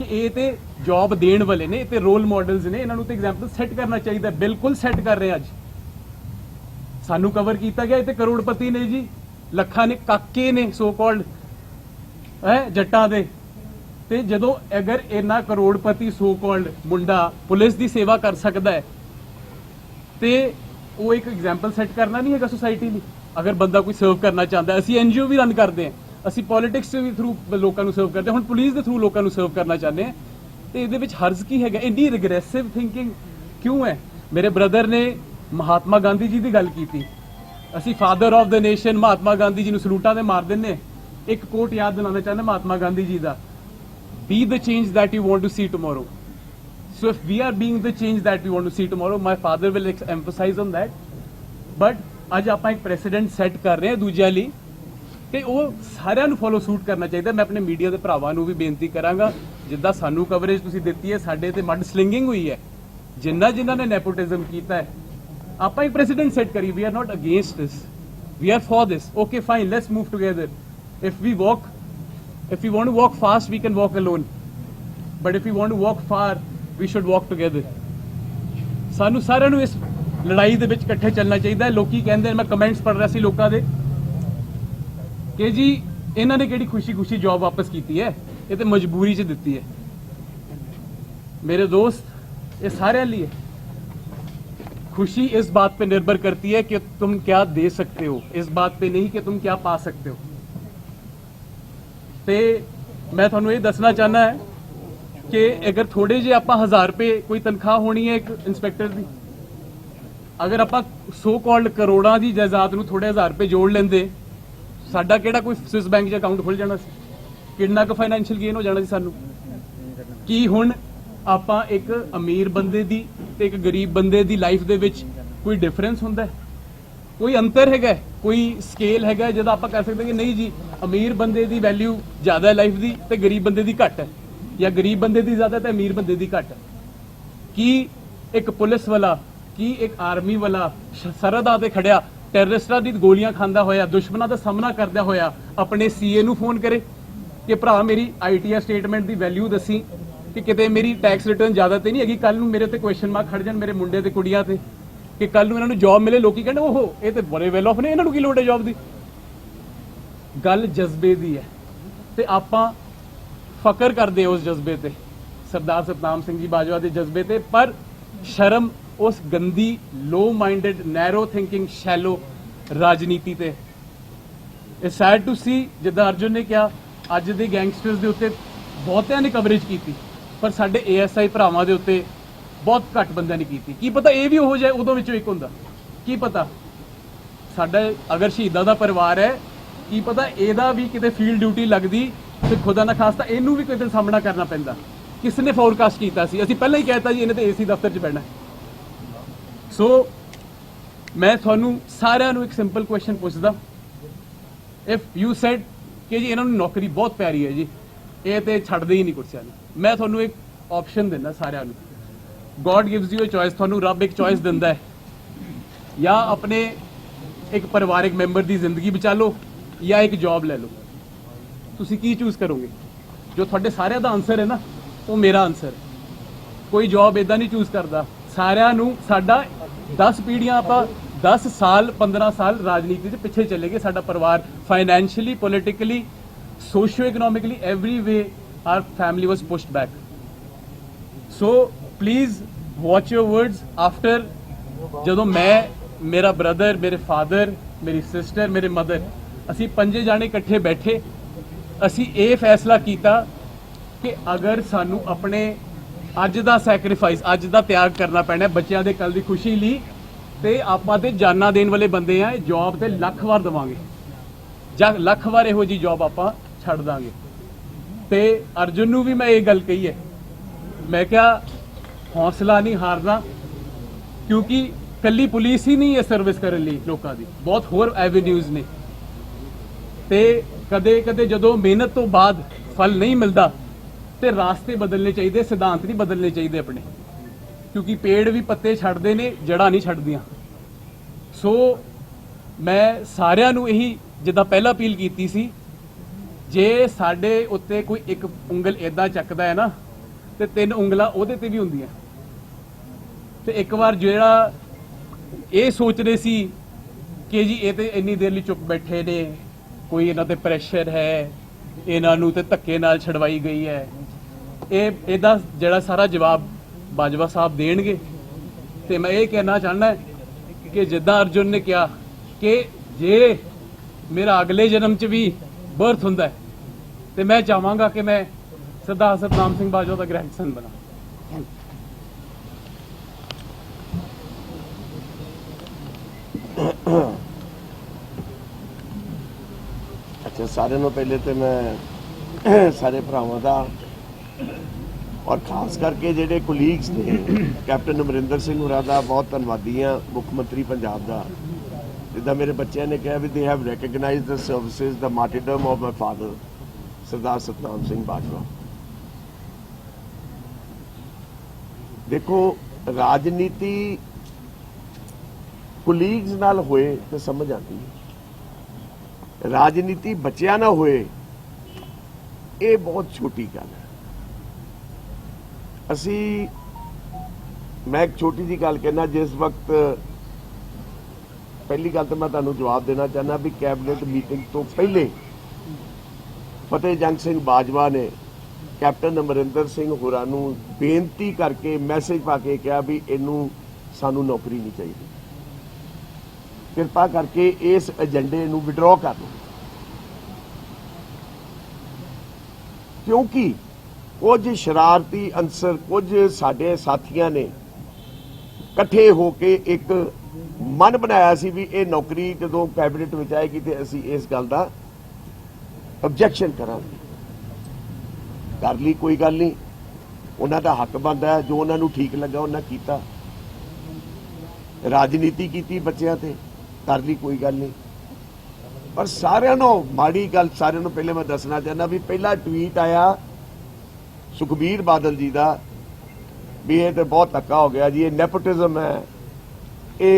कि ये ते जॉब देण वाले ने, ते रोल मॉडल्स ने, इन्हां नूं ते एग्जाम्पल सैट करना चाहिए. बिल्कुल सैट कर रहे हैं. अज सानू कवर किया गया, ते करोड़पति ने जी, लखां ने काके ने सो कॉल्ड है जट्टां दे. ਤੇ ਜਦੋਂ ਅਗਰ ਇਹਨਾਂ ਕਰੋੜਪਤੀ ਸੋ ਕਾਲਡ ਮੁੰਡਾ ਪੁਲਿਸ ਦੀ ਸੇਵਾ ਕਰ ਸਕਦਾ ਹੈ ਤੇ ਉਹ ਇੱਕ ਐਗਜ਼ਾਮਪਲ ਸੈੱਟ ਕਰਨਾ ਨਹੀਂ ਹੈਗਾ ਸੋਸਾਇਟੀ ਲਈ. ਅਗਰ ਬੰਦਾ ਕੋਈ ਸਰਵ ਕਰਨਾ ਚਾਹੁੰਦਾ, ਅਸੀਂ ਐਨਜੀਓ ਵੀ ਰਨ ਕਰਦੇ ਹਾਂ, ਅਸੀਂ ਪੋਲਿਟਿਕਸ ਦੇ ਵੀ ਥਰੂ ਲੋਕਾਂ ਨੂੰ ਸਰਵ ਕਰਦੇ ਹਾਂ, ਹੁਣ ਪੁਲਿਸ ਦੇ ਥਰੂ ਲੋਕਾਂ ਨੂੰ ਸਰਵ ਕਰਨਾ ਚਾਹੁੰਦੇ ਹਾਂ. ਤੇ ਇਹਦੇ ਵਿੱਚ ਹਰਜ਼ ਕੀ ਹੈਗਾ? ਇੰਨੀ ਰਿਗਰੈਸਿਵ ਥਿੰਕਿੰਗ ਕਿਉਂ ਹੈ? ਮੇਰੇ ਬ੍ਰਦਰ ਨੇ ਮਹਾਤਮਾ ਗਾਂਧੀ ਜੀ ਦੀ ਗੱਲ ਕੀਤੀ. ਅਸੀਂ father of the nation Mahatma Gandhi ji ਨੂੰ ਸਲੂਟਾਂ ਦੇ ਮਾਰ ਦਿੰਨੇ. ਇੱਕ ਕੋਟ ਯਾਦ ਦਿਲਾਉਣਾ ਚਾਹੁੰਦਾ ਮਹਾਤਮਾ ਗਾਂਧੀ ਜੀ ਦਾ, be the change that you want to see tomorrow. So if we are being the change that we want to see tomorrow, my father will emphasize on that. But ਅੱਜ ਆਪਾਂ ਇੱਕ ਪ੍ਰੈਸੀਡੈਂਟ ਸੈੱਟ ਕਰ ਰਹੇ ਹਾਂ ਦੂਜਿਆਂ ਲਈ, ਤੇ ਉਹ ਸਾਰਿਆਂ ਨੂੰ ਫੋਲੋ ਸੂਟ ਕਰਨਾ ਚਾਹੀਦਾ. ਮੈਂ ਆਪਣੇ ਮੀਡੀਆ ਦੇ ਭਰਾਵਾਂ ਨੂੰ ਵੀ ਬੇਨਤੀ ਕਰਾਂਗਾ, ਜਿੱਦਾਂ ਸਾਨੂੰ ਕਵਰੇਜ ਤੁਸੀਂ ਦਿੱਤੀ ਹੈ, ਸਾਡੇ ਤੇ ਮਡ ਸਲਿੰਗਿੰਗ ਹੋਈ ਹੈ, ਜਿਨ੍ਹਾਂ ਨੇ ਨੈਪੋਟਿਜ਼ਮ ਕੀਤਾ ਹੈ, ਆਪਾਂ ਇੱਕ ਪ੍ਰੈਸੀਡੈਂਟ ਸੈੱਟ ਕਰੀ. We are not against this, we are for this. Okay fine, let's move together. If we want to walk fast, we can walk alone. But if we want to walk far, we should walk together. ਸਾਨੂੰ ਸਾਰਿਆਂ ਨੂੰ ਇਸ ਲੜਾਈ ਦੇ ਵਿੱਚ ਇਕੱਠੇ ਚੱਲਣਾ ਚਾਹੀਦਾ ਹੈ। ਲੋਕੀ ਕਹਿੰਦੇ ਨੇ, ਮੈਂ ਕਮੈਂਟਸ ਪੜ੍ਹ ਰਿਹਾ ਸੀ ਲੋਕਾਂ ਦੇ ਕਿ ਜੀ ਇਹਨਾਂ ਨੇ ਕਿਹੜੀ ਖੁਸ਼ੀ-ਖੁਸ਼ੀ ਜੌਬ ਵਾਪਸ ਕੀਤੀ ਹੈ, ਇਹ ਤੇ ਮਜਬੂਰੀ 'ਚ ਦਿੱਤੀ ਹੈ। मेरे दोस्त, ये सारे लिए खुशी इस बात पे निर्भर करती है कि तुम क्या दे सकते हो, इस बात पे नहीं कि तुम क्या पा सकते हो। ते मैं थानू ये दसना चाहना है कि अगर थोड़े जे आप 1000 रुपये कोई तनख्वाह होनी है एक इंस्पैक्टर की, अगर आप 100 कॉल्ड करोड़ों की जायदाद नू थोड़े 1000 रुपये जोड़ लेंदे, साडा केड़ा कोई स्विस बैंक 'च अकाउंट खुल जाना सी, कितना क फाइनैंशियल गेन हो जाना सी सानू। की हुण ਆਪਾਂ ਇੱਕ ਅਮੀਰ ਬੰਦੇ ਦੀ ਤੇ ਇੱਕ ਗਰੀਬ ਬੰਦੇ ਦੀ ਲਾਈਫ ਦੇ ਵਿੱਚ ਕੋਈ ਡਿਫਰੈਂਸ ਹੁੰਦਾ ਹੈ, ਕੋਈ ਅੰਤਰ ਹੈਗਾ, ਕੋਈ ਸਕੇਲ ਹੈਗਾ ਜਿਹਦਾ ਆਪਾਂ ਕਹਿ ਸਕਦੇ ਕਿ ਨਹੀਂ ਜੀ ਅਮੀਰ ਬੰਦੇ ਦੀ ਵੈਲਿਊ ਜ਼ਿਆਦਾ ਹੈ ਲਾਈਫ ਦੀ ਤੇ ਗਰੀਬ ਬੰਦੇ ਦੀ ਘੱਟ ਹੈ, ਜਾਂ ਗਰੀਬ ਬੰਦੇ ਦੀ ਜ਼ਿਆਦਾ ਤੇ ਅਮੀਰ ਬੰਦੇ ਦੀ ਘੱਟ ਹੈ? ਕੀ ਇੱਕ ਪੁਲਿਸ ਵਾਲਾ, ਕੀ ਇੱਕ ਆਰਮੀ ਵਾਲਾ ਸਰਹੱਦਾਂ ਤੇ ਖੜਿਆ ਟੈਰਰਿਸਟਾਂ ਦੀ ਗੋਲੀਆਂ ਖਾਂਦਾ ਹੋਇਆ, ਦੁਸ਼ਮਣਾਂ ਦਾ ਸਾਹਮਣਾ ਕਰਦਾ ਹੋਇਆ ਆਪਣੇ ਸੀਏ ਨੂੰ ਫੋਨ ਕਰੇ ਕਿ ਭਰਾ ਮੇਰੀ ਆਈਟੀਆਰ ਸਟੇਟਮੈਂਟ ਦੀ ਵੈਲਿਊ ਦੱਸੀ ਕਿ ਕਿਤੇ ਮੇਰੀ ਟੈਕਸ ਰਿਟਰਨ ਜ਼ਿਆਦਾ ਤੇ ਨਹੀਂ ਹੈਗੀ, ਕੱਲ ਨੂੰ ਮੇਰੇ ਤੇ ਕੁਐਸਚਨ ਮਾਰਕ ਖੜ ਜਾਣ ਮੇਰੇ ਮੁੰਡੇ ਤੇ ਕੁੜੀਆਂ ਤੇ ਕਿ ਕੱਲ ਨੂੰ ਇਹਨਾਂ ਨੂੰ ਜੌਬ ਮਿਲੇ, ਲੋਕੀ ਕਹਿੰਦੇ ਓਹੋ ਇਹ ਤੇ ਬੜੇ ਵੈਲ ਆਫ ਨੇ, ਇਹਨਾਂ ਨੂੰ ਕੀ ਲੋੜ ਹੈ ਜੌਬ ਦੀ। ਗੱਲ ਜਜ਼ਬੇ ਦੀ ਹੈ ਤੇ ਆਪਾਂ ਫਕਰ ਕਰਦੇ ਉਸ ਜਜ਼ਬੇ ਤੇ, ਸਰਦਾਰ ਸਤਨਾਮ ਸਿੰਘ ਜੀ ਬਾਜਵਾ ਦੇ ਜਜ਼ਬੇ ਤੇ, ਪਰ ਸ਼ਰਮ ਉਸ ਗੰਦੀ ਲੋ ਮਾਈਂਡਡ ਨੈਰੋ ਥਿੰਕਿੰਗ ਸ਼ੈਲੋ ਰਾਜਨੀਤੀ ਤੇ। ਇਹ ਸੈਡ ਟੂ ਸੀ, ਜਿੱਦਾਂ ਅਰਜੁਨ ਨੇ ਕਿਹਾ ਅੱਜ ਦੇ ਗੈਂਗਸਟਰਸ ਦੇ ਉੱਤੇ ਬਹੁਤਿਆਂ ਨੇ ਕਵਰੇਜ ਕੀਤੀ ਪਰ ਸਾਡੇ ਏਐਸਆਈ ਭਰਾਵਾਂ ਦੇ ਉੱਤੇ ਬਹੁਤ ਘੱਟ ਬੰਦਿਆਂ ਨੇ ਕੀਤੀ। ਕੀ ਪਤਾ ਇਹ ਵੀ ਹੋ ਜਾਏ ਉਦੋਂ ਵਿੱਚੋਂ ਇੱਕ ਹੁੰਦਾ, ਕੀ ਪਤਾ ਸਾਡਾ ਅਗਰ ਸ਼ਹੀਦਾਂ ਦਾ ਪਰਿਵਾਰ ਹੈ, ਕੀ ਪਤਾ ਇਹਦਾ ਵੀ ਕਿਤੇ ਫੀਲਡ ਡਿਊਟੀ ਲੱਗਦੀ ਤੇ ਖੁਦਾ ਨਾ ਖਾਸਤਾ ਇਹਨੂੰ ਵੀ ਕੋਈ ਦਿਨ ਸਾਹਮਣਾ ਕਰਨਾ ਪੈਂਦਾ। ਕਿਸ ਨੇ ਫੋਰਕਾਸਟ ਕੀਤਾ ਸੀ? ਅਸੀਂ ਪਹਿਲਾਂ ਹੀ ਕਹਿਤਾ ਜੀ ਇਹਨੇ ਤੇ ਏਸੀ ਦਫ਼ਤਰ 'ਚ ਬੈਠਣਾ। ਸੋ ਮੈਂ ਤੁਹਾਨੂੰ ਸਾਰਿਆਂ ਨੂੰ ਇੱਕ ਸਿੰਪਲ ਕੁਐਸਚਨ ਪੁੱਛਦਾ, ਇਫ ਯੂ ਸੈਡ ਕਿ ਜੀ ਇਹਨਾਂ ਨੂੰ ਨੌਕਰੀ ਬਹੁਤ ਪਿਆਰੀ ਹੈ ਜੀ, ਇਹ ਤੇ ਛੱਡਦੇ ਹੀ ਨਹੀਂ ਕੁਰਸੀਆਂ ਨੂੰ, ਮੈਂ ਤੁਹਾਨੂੰ ਇੱਕ ਆਪਸ਼ਨ ਦਿੰਦਾ ਸਾਰਿਆਂ ਨੂੰ, God gives you a choice, ਤੁਹਾਨੂੰ ਰੱਬ ਇੱਕ ਚੋਇਸ ਦਿੰਦਾ ਹੈ, ਜਾਂ ਆਪਣੇ ਇੱਕ ਪਰਿਵਾਰਿਕ ਮੈਂਬਰ ਦੀ ਜ਼ਿੰਦਗੀ ਬਚਾ ਲਓ ਜਾਂ ਇੱਕ ਜੌਬ ਲੈ ਲਓ। ਤੁਸੀਂ ਕੀ ਚੂਜ਼ ਕਰੋਗੇ? ਜੋ ਤੁਹਾਡੇ ਸਾਰਿਆਂ ਦਾ ਆਨਸਰ ਹੈ ਨਾ, ਉਹ ਮੇਰਾ ਆਨਸਰ ਹੈ। ਕੋਈ ਜੌਬ ਇਦਾਂ ਨਹੀਂ ਚੂਜ਼ ਕਰਦਾ, ਸਾਰਿਆਂ ਨੂੰ ਸਾਡਾ 10 ਪੀੜ੍ਹੀਆਂ ਆਪਾਂ 10 ਸਾਲ 15 ਸਾਲ ਰਾਜਨੀਤੀ ਦੇ ਪਿੱਛੇ ਚਲੇ ਗਏ, ਸਾਡਾ ਪਰਿਵਾਰ financially, politically, socio-economically, every way our family was pushed back. So please watch your words after ਜਦੋਂ ਮੈਂ, ਮੇਰਾ ਬ੍ਰਦਰ, ਮੇਰੇ ਫਾਦਰ, ਮੇਰੀ ਸਿਸਟਰ, ਮੇਰੇ ਮਦਰ, ਅਸੀਂ 5 ਜਾਣੇ ਇਕੱਠੇ ਬੈਠੇ, ਅਸੀਂ ਇਹ ਫੈਸਲਾ ਕੀਤਾ ਕਿ ਅਗਰ ਸਾਨੂੰ ਆਪਣੇ ਅੱਜ ਦਾ ਸੈਕਰੀਫਾਈਸ, ਅੱਜ ਦਾ ਤਿਆਗ ਕਰਨਾ ਪੈਣਾ ਬੱਚਿਆਂ ਦੇ ਕੱਲ ਦੀ ਖੁਸ਼ੀ ਲਈ, ਤੇ ਆਪਾਂ ਤੇ ਜਾਨਾਂ ਦੇਣ ਵਾਲੇ ਬੰਦੇ ਆ, ਜੌਬ ਤੇ ਲੱਖ ਵਾਰ ਦੇਵਾਂਗੇ ਜਾਂ ਲੱਖ ਵਾਰ ਇਹੋ ਜੀ ਜੌਬ ਆਪਾਂ ਛੱਡ ਦਾਂਗੇ। ਤੇ ਅਰਜੁਨ ਨੂੰ ਵੀ ਮੈਂ ਇਹ ਗੱਲ ਕਹੀ ਹੈ, ਮੈਂ ਕਿਹਾ ਹੌਸਲਾ ਨਹੀਂ ਹਾਰਨਾ, ਕਿਉਂਕਿ ਕੱਲੀ ਪੁਲਿਸ ਹੀ ਨਹੀਂ ਹੈ ਸਰਵਿਸ ਕਰਨ ਲਈ ਲੋਕਾਂ ਦੀ, ਬਹੁਤ ਹੋਰ ਐਵੇਨਿਊਜ਼ ਨੇ। ਤੇ ਕਦੇ ਕਦੇ ਜਦੋਂ ਮਿਹਨਤ ਤੋਂ ਬਾਅਦ ਫਲ ਨਹੀਂ ਮਿਲਦਾ ਤੇ ਰਾਸਤੇ ਬਦਲਣੇ ਚਾਹੀਦੇ, ਸਿਧਾਂਤ ਨਹੀਂ ਬਦਲਣੇ ਚਾਹੀਦੇ ਆਪਣੇ, ਕਿਉਂਕਿ ਪੇੜ ਵੀ ਪੱਤੇ ਛੱਡਦੇ ਨੇ, ਜੜ੍ਹਾਂ ਨਹੀਂ ਛੱਡਦੀਆਂ। ਸੋ ਮੈਂ ਸਾਰਿਆਂ ਨੂੰ ਇਹੀ ਜਿੱਦਾਂ ਪਹਿਲਾਂ ਅਪੀਲ ਕੀਤੀ ਸੀ, ਜੇ ਸਾਡੇ ਉੱਤੇ ਕੋਈ ਇੱਕ ਉਂਗਲ ਇਦਾਂ ਚੱਕਦਾ ਹੈ ਨਾ ਤੇ 3 ਉਂਗਲਾਂ ਉਹਦੇ ਤੇ ਵੀ ਹੁੰਦੀਆਂ। ਤੇ ਇੱਕ ਵਾਰ ਜਿਹੜਾ ਇਹ ਸੋਚਦੇ ਸੀ ਕਿ ਜੀ ਇਹ ਤੇ ਇੰਨੀ ਦੇਰ ਲਈ ਚੁੱਪ ਬੈਠੇ ਨੇ, ਕੋਈ ਇਹਨਾਂ ਤੇ ਪ੍ਰੈਸ਼ਰ ਹੈ, ਇਹਨਾਂ ਨੂੰ ਤੇ ਧੱਕੇ ਨਾਲ ਛਡਵਾਈ ਗਈ ਹੈ, ਇਹਦਾ ਜਿਹੜਾ ਸਾਰਾ ਜਵਾਬ ਬਾਜਵਾ ਸਾਹਿਬ ਦੇਣਗੇ। ਤੇ ਮੈਂ ਇਹ ਕਹਿਣਾ ਚਾਹੁੰਦਾ ਕਿ ਜਿੱਦਾਂ ਅਰਜੁਨ ਨੇ ਕਿਹਾ ਕਿ ਜੇ ਮੇਰਾ ਅਗਲੇ ਜਨਮ 'ਚ ਵੀ ਬਰਥ ਹੁੰਦਾ ਤੇ ਮੈਂ ਚਾਹਾਂਗਾ ਕਿ ਮੈਂ ਸਰਦਾਰ ਸਤਨਾਮ ਸਿੰਘ ਬਾਜਵਾ ਦਾ ਗ੍ਰੈਂਡਸਨ ਬਣਾ। ਅੱਛਾ, ਸਾਰਿਆਂ ਨੂੰ ਪਹਿਲੇ ਤੇ ਮੈਂ ਸਾਰੇ ਭਰਾਵਾਂ ਦਾ ਔਰ ਖਾਸ ਕਰਕੇ ਜਿਹੜੇ ਕੋਲੀਗਸ ਨੇ, ਕੈਪਟਨ ਅਮਰਿੰਦਰ ਸਿੰਘ ਹੋਰਾਂ ਦਾ ਬਹੁਤ ਧੰਨਵਾਦੀ ਹਾਂ, ਮੁੱਖ ਮੰਤਰੀ ਪੰਜਾਬ ਦਾ। ਜਿੱਦਾਂ ਮੇਰੇ ਬੱਚਿਆਂ ਨੇ ਕਿਹਾ ਵੀ they have recognized the services, the martyrdom of my father Sardar Satnam Singh Bajwa. ਦੇਖੋ, ਰਾਜਨੀਤੀ ਕੋਲੀਗਸ ਨਾਲ ਹੋਏ ਤਾਂ ਸਮਝ ਆਉਂਦੀ ਹੈ, ਰਾਜਨੀਤੀ ਬੱਚਿਆਂ ਨਾਲ ਹੋਏ ਇਹ ਬਹੁਤ ਛੋਟੀ ਗੱਲ ਹੈ। ਅਸੀਂ मैं एक छोटी जी गल कहना, जिस वक्त पहली गल तो मैं तुहानू जवाब देना चाहना भी कैबिनेट मीटिंग तो पहले फतेह जंग सिंह बाजवा ने कैप्टन अमरिंदर सिंह होरां नू बेनती करके मैसेज पा के कहा भी इनू सानू नौकरी नहीं चाहिए, किरपा करके इस एजेंडे नू विड्रॉ कर लो, क्योंकि कुछ शरारती अंसर कुछ साडे साथियां ने इकट्ठे होके एक मन बनाया सी भी ये नौकरी जदों कैबिनेट विच आएगी तो असीं इस गल दा ऑब्जैक्शन करांगे। कर ली, कोई गल नहीं, उन्हां दा हक बनदा है, जो उन्हां नूं ठीक लगा उन्हां कीता, राजनीति कीती बच्चियां ते, कर ली, कोई गल नहीं। पर सारिਆਂ ਨੂੰ माड़ी गल सारिਆਂ ਨੂੰ पहले मैं दसना चाहना भी पहला ट्वीट आया सुखबीर बादल जी का भी ये तो बहुत धक्का हो गया जी, ये नेपोटिज्म है, ये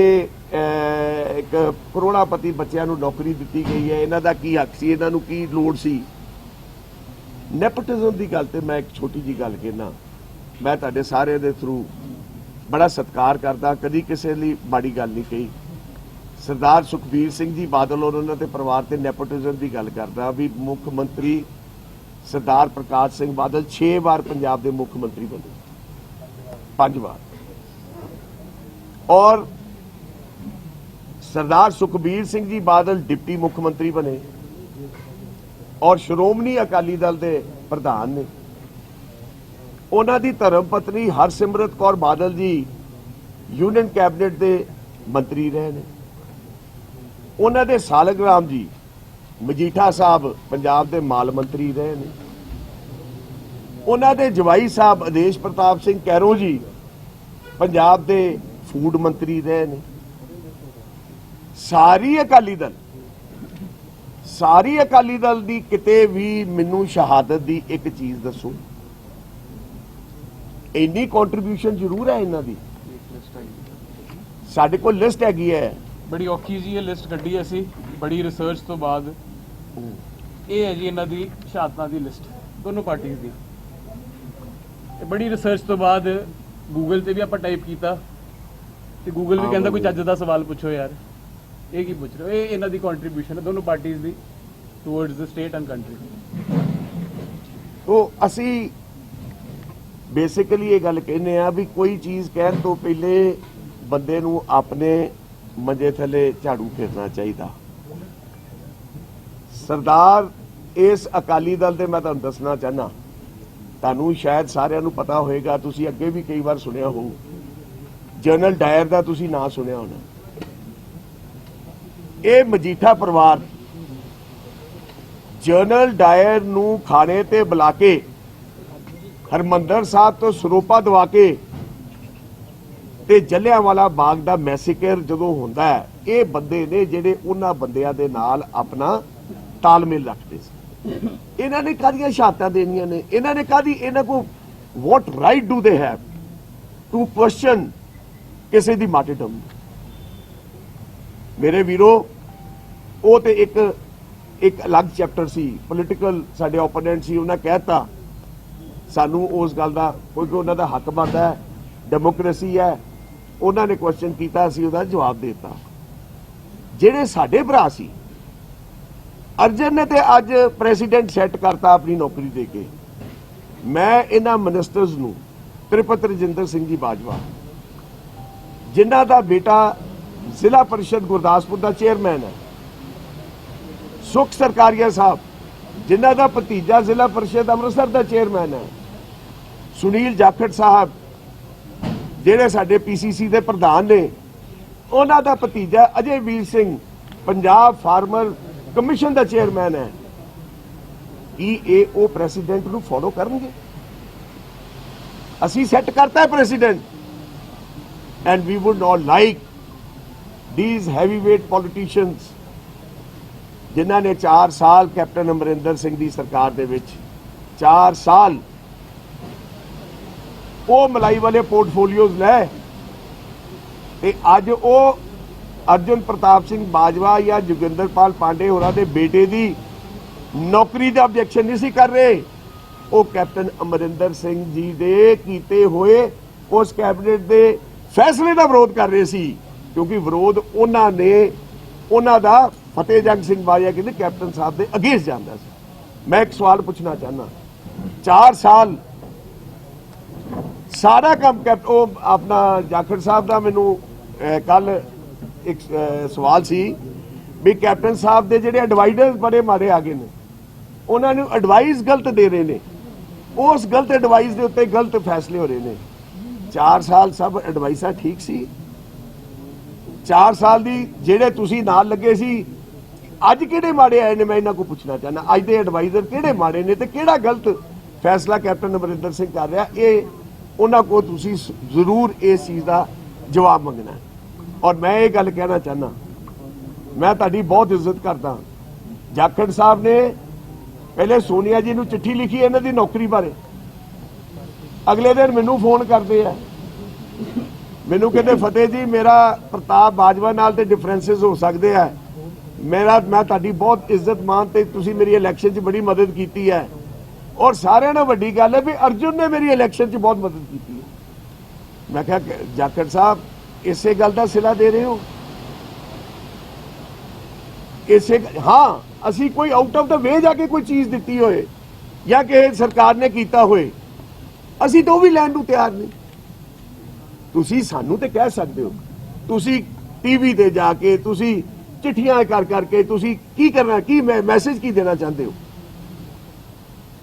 एक करोड़ापति बच्चों को नौकरी दी गई है, इन्हों का की हक सी, इन्हों की लोड़ सी। नेपोटिज्म की गल तो मैं एक छोटी जी गल कहना, मैं तुहाडे सारे दे थ्रू बड़ा सत्कार करता, कदी किसी लिए माड़ी गल नहीं कही। सरदार सुखबीर सिंह जी बादल और उन्होंने परिवार से नेपोटिज्म की गल करता भी मुख मंत्री सरदार प्रकाश सिंह बादल 6 बार पंजाब के मुख मंत्री बने, 5 बार, और सरदार सुखबीर सिंह जी बादल डिप्टी मुख्यमंत्री बने और श्रोमणी अकाली दल के प्रधान ने। उन्हां दी धर्म पत्नी हरसिमरत कौर बादल जी यूनियन कैबिनेट के मंत्री रहे ने। उन्हां दे सालगराम जी मजीठा साहब पंजाब के माल मंत्री रहे ने। उन्हां दे जवाई साहब आदेश प्रताप सिंह कैरो जी पंजाब के फूड मंत्री रहे ने। सारी अकाली दल दी किते भी मैनू शहादत दी एक चीज दसो, इन्नी कॉन्ट्रीब्यूशन जरूर है इन्हां दी, साडे कोल लिस्ट हैगी है, बड़ी औखी जी ये लिस्ट कड्डी असी बड़ी रिसर्च तो बाद। ये है जी इन्हां दी शहादतां दी लिस्ट दोनों पार्टीज दी। ये बड़ी रिसर्च तो बाद गूगल ते भी आपां टाइप कीता ते गूगल भी कहंदा कोई चज्ज दा सवाल पुछो यार, ये की पुछ रहे हो। ये इन्हां दी कंट्रीब्यूशन है दोनों parties the towards the state and country. तो असी बेसिकली ये गल कहने आ भी कोई चीज कहने तो पहले बंदे नू अपने मंजे थले झाड़ू फेरना चाहिए। सरदार इस अकाली दल दे मैं तुहानू दसना चाहना, तुहानू शायद सारिਆਂ ਨੂੰ पता होएगा, तुसी अगे भी कई बार सुनिया हो, जनरल डायर का तुसी नाम सुनिया होना। ये मजीठा परिवार जनरल डायर नू खाने ते बुला के हरमंदर साहब तो सरोपा दवा के ते जलियांवाला बाग दा मैसेकर जदों हुंदा है, ये बंदे ने जिहड़े उन्हां बंदियां दे नाल अपना तालमेल रखते सी। इन्हां ने काहदियां शहादतां देनियां ने, इन्हां ने काहदी, इन्हां को what right do they have to question किसी दी मार्टिरडम। मेरे वीरो वो तो एक अलग चैप्टर सी, पोलिटिकल साडे ओपोनेंट सी, उन्हें कहता सानू उस गल दा क्योंकि उन्होंने हक बनता है, डेमोक्रेसी है, उन्होंने क्वेश्चन किया, असीं उहदा जवाब देता। जिहड़े साडे भरा सी अर्जन ने ते अज प्रेसिडेंट सैट करता अपनी नौकरी दे के। मैं इन्हां मिनिस्टर्स नू त्रिपत रजिंदर सिंह जी बाजवा जिन्हां दा बेटा जिला परिषद गुरदासपुर का चेयरमैन है, सुख सरकारिया साहब जिन्हां दा भतीजा जिला परिषद अमृतसर का चेयरमैन है, सुनील जाखड़ साहब जिहड़े साडे PCC के प्रधान ने, उन्हां दा भतीजा अजय वीर सिंह पंजाब फार्मर कमीशन का चेयरमैन है। की वो प्रेसिडेंट नू फॉलो करनगे? असी सैट करता है president, and we would not like these heavyweight politicians जिन्हां ने 4 साल कैप्टन अमरिंदर सिंह की सरकार दे विच 4 साल वो मलाई वाले पोर्टफोलियोज लै ते अज वो अर्जुन प्रताप सिंह बाजवा या जोगिंदरपाल पांडे होरां दे बेटे दी नौकरी का ऑब्जेक्शन नहीं सी कर रहे, वो कैप्टन अमरिंदर सिंह जी दे कीते हुए ਉਸ ਕੈਬਨਿਟ ਦੇ ਫੈਸਲੇ ਦਾ ਵਿਰੋਧ ਕਰ ਰਹੇ ਸੀ, ਕਿਉਂਕਿ ਵਿਰੋਧ ਉਹਨਾਂ ਦਾ ਫਤਿਹ ਜੰਗ ਸਿੰਘ ਬਾਜਵਾ ਕਹਿੰਦੇ ਕੈਪਟਨ ਸਾਹਿਬ ਦੇ ਅਗੇਂਸਟ ਜਾਂਦਾ ਸੀ। ਮੈਂ ਇੱਕ ਸਵਾਲ ਪੁੱਛਣਾ ਚਾਹੁੰਦਾ, 4 ਸਾਲ ਸਾਰਾ ਕੰਮ ਉਹ ਆਪਣਾ ਜਾਖੜ ਸਾਹਿਬ ਦਾ ਮੈਨੂੰ ਕੱਲ ਇੱਕ ਸਵਾਲ ਸੀ ਵੀ ਕੈਪਟਨ ਸਾਹਿਬ ਦੇ ਜਿਹੜੇ ਐਡਵਾਈਜ਼ਰ ਬੜੇ ਮਾੜੇ ਆ ਗਏ ਨੇ, ਉਹਨਾਂ ਨੂੰ ਐਡਵਾਈਸ ਗਲਤ ਦੇ ਰਹੇ ਨੇ, ਉਸ ਗਲਤ ਐਡਵਾਈਸ ਦੇ ਉੱਤੇ ਗਲਤ ਫੈਸਲੇ ਹੋ ਰਹੇ ਨੇ। 4 ਸਾਲ ਸਭ ਐਡਵਾਈਸਾਂ ਠੀਕ ਸੀ? 4 ਸਾਲ ਦੀ ਜਿਹੜੇ ਤੁਸੀਂ ਨਾਲ ਲੱਗੇ ਸੀ, ਅੱਜ ਕਿਹੜੇ ਮਾੜੇ ਆਏ ਨੇ? ਮੈਂ ਇਹਨਾਂ ਕੋਲ ਪੁੱਛਣਾ ਚਾਹੁੰਦਾ, ਅੱਜ ਦੇ ਐਡਵਾਈਜ਼ਰ ਕਿਹੜੇ ਮਾੜੇ ਨੇ ਤੇ ਕਿਹੜਾ ਗਲਤ ਫੈਸਲਾ ਕੈਪਟਨ ਅਮਰਿੰਦਰ ਸਿੰਘ ਕਰ ਰਿਹਾ? ਇਹ ਉਹਨਾਂ ਕੋਲ ਤੁਸੀਂ ਜ਼ਰੂਰ ਇਸ ਚੀਜ਼ ਦਾ ਜਵਾਬ ਮੰਗਣਾ। ਔਰ ਮੈਂ ਇਹ ਗੱਲ ਕਹਿਣਾ ਚਾਹੁੰਦਾ, ਮੈਂ ਤੁਹਾਡੀ ਬਹੁਤ ਇੱਜ਼ਤ ਕਰਦਾ। ਜਾਖੜ ਸਾਹਿਬ ਨੇ ਪਹਿਲੇ ਸੋਨੀਆ ਜੀ ਨੂੰ ਚਿੱਠੀ ਲਿਖੀ ਇਹਨਾਂ ਦੀ ਨੌਕਰੀ ਬਾਰੇ, ਅਗਲੇ ਦਿਨ ਮੈਨੂੰ ਫੋਨ ਕਰਦੇ ਆ, ਮੈਨੂੰ ਕਹਿੰਦੇ ਫਤਿਹ ਜੀ ਮੇਰਾ ਪ੍ਰਤਾਪ ਬਾਜਵਾ ਨਾਲ ਤੇ ਡਿਫਰੈਂਸਿਸ ਹੋ ਸਕਦੇ ਆ, ਮੈਂ ਤੁਹਾਡੀ ਬਹੁਤ ਇੱਜ਼ਤ ਮਾਨ ਤੇ ਤੁਸੀਂ ਮੇਰੀ ਇਲੈਕਸ਼ਨ 'ਚ ਬੜੀ ਮਦਦ ਕੀਤੀ ਹੈ, ਔਰ ਸਾਰਿਆਂ ਨਾਲੋਂ ਵੱਡੀ ਗੱਲ ਹੈ ਵੀ ਅਰਜੁਨ ਨੇ ਮੇਰੀ ਇਲੈਕਸ਼ਨ 'ਚ ਬਹੁਤ ਮਦਦ ਕੀਤੀ ਹੈ। ਮੈਂ ਕਿਹਾ ਜਾਖੜ ਸਾਹਿਬ ਇਸੇ ਗੱਲ ਦਾ ਸਿਲਾ ਦੇ ਰਹੇ ਹੋ? ਹਾਂ, ਅਸੀਂ ਕੋਈ ਆਊਟ ਆਫ ਦਾ ਵੇ ਜਾ ਕੇ ਕੋਈ ਚੀਜ਼ ਦਿੱਤੀ ਹੋਏ ਜਾਂ ਕਿ ਸਰਕਾਰ ਨੇ ਕੀਤਾ ਹੋਏ, ਅਸੀਂ ਤਾਂ ਉਹ ਵੀ ਲੈਣ ਨੂੰ ਤਿਆਰ ਨਹੀਂ। ਤੁਸੀਂ ਸਾਨੂੰ ਤੇ ਕਹਿ ਸਕਦੇ ਹੋ, ਤੁਸੀਂ ਟੀਵੀ ਤੇ ਜਾ ਕੇ ਤੁਸੀਂ ਚਿੱਠੀਆਂ ਕਰ ਕਰਕੇ ਤੁਸੀਂ ਕੀ ਕਰਨਾ, ਕੀ ਮੈਸੇਜ ਕੀ ਦੇਣਾ ਚਾਹੁੰਦੇ ਹੋ?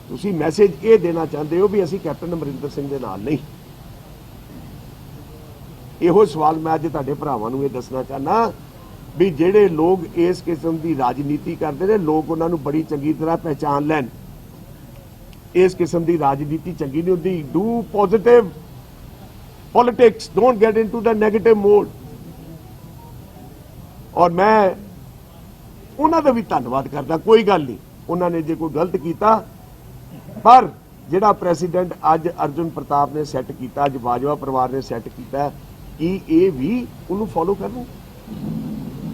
ਤੁਸੀਂ ਮੈਸੇਜ ਇਹ ਦੇਣਾ ਚਾਹੁੰਦੇ ਹੋ ਵੀ ਅਸੀਂ ਕੈਪਟਨ ਅਮਰਿੰਦਰ ਸਿੰਘ ਦੇ ਨਾਲ ਨਹੀਂ। ਇਹੋ ਸਵਾਲ ਮੈਂ ਅੱਜ ਤੁਹਾਡੇ ਭਰਾਵਾਂ ਨੂੰ ਇਹ ਦੱਸਣਾ ਚਾਹਨਾ ਵੀ ਜਿਹੜੇ ਲੋਕ ਇਸ ਕਿਸਮ ਦੀ ਰਾਜਨੀਤੀ ਕਰਦੇ ਨੇ, ਲੋਕ ਉਹਨਾਂ ਨੂੰ ਬੜੀ ਚੰਗੀ ਤਰ੍ਹਾਂ ਪਹਿਚਾਨ ਲੈਣ। ਇਸ ਕਿਸਮ ਦੀ ਰਾਜਨੀਤੀ ਚੰਗੀ ਨਹੀਂ ਹੁੰਦੀ। Do positive politics, don't get into the negative mode. ਔਰ ਮੈਂ ਉਹਨਾਂ ਦਾ ਵੀ ਧੰਨਵਾਦ ਕਰਦਾ, ਕੋਈ ਗੱਲ ਨਹੀਂ, ਉਹਨਾਂ ਨੇ ਜੇ ਕੋਈ ਗਲਤ ਕੀਤਾ, ਪਰ ਜਿਹੜਾ ਪ੍ਰੈਸੀਡੈਂਟ ਅੱਜ ਅਰਜੁਨ ਪ੍ਰਤਾਪ ਨੇ ਸੈੱਟ ਕੀਤਾ, ਅੱਜ ਬਾਜਵਾ ਪਰਿਵਾਰ ਨੇ ਸੈੱਟ ਕੀਤਾ, ਕੀ ਇਹ ਵੀ ਉਹਨੂੰ ਫੋਲੋ ਕਰਨ?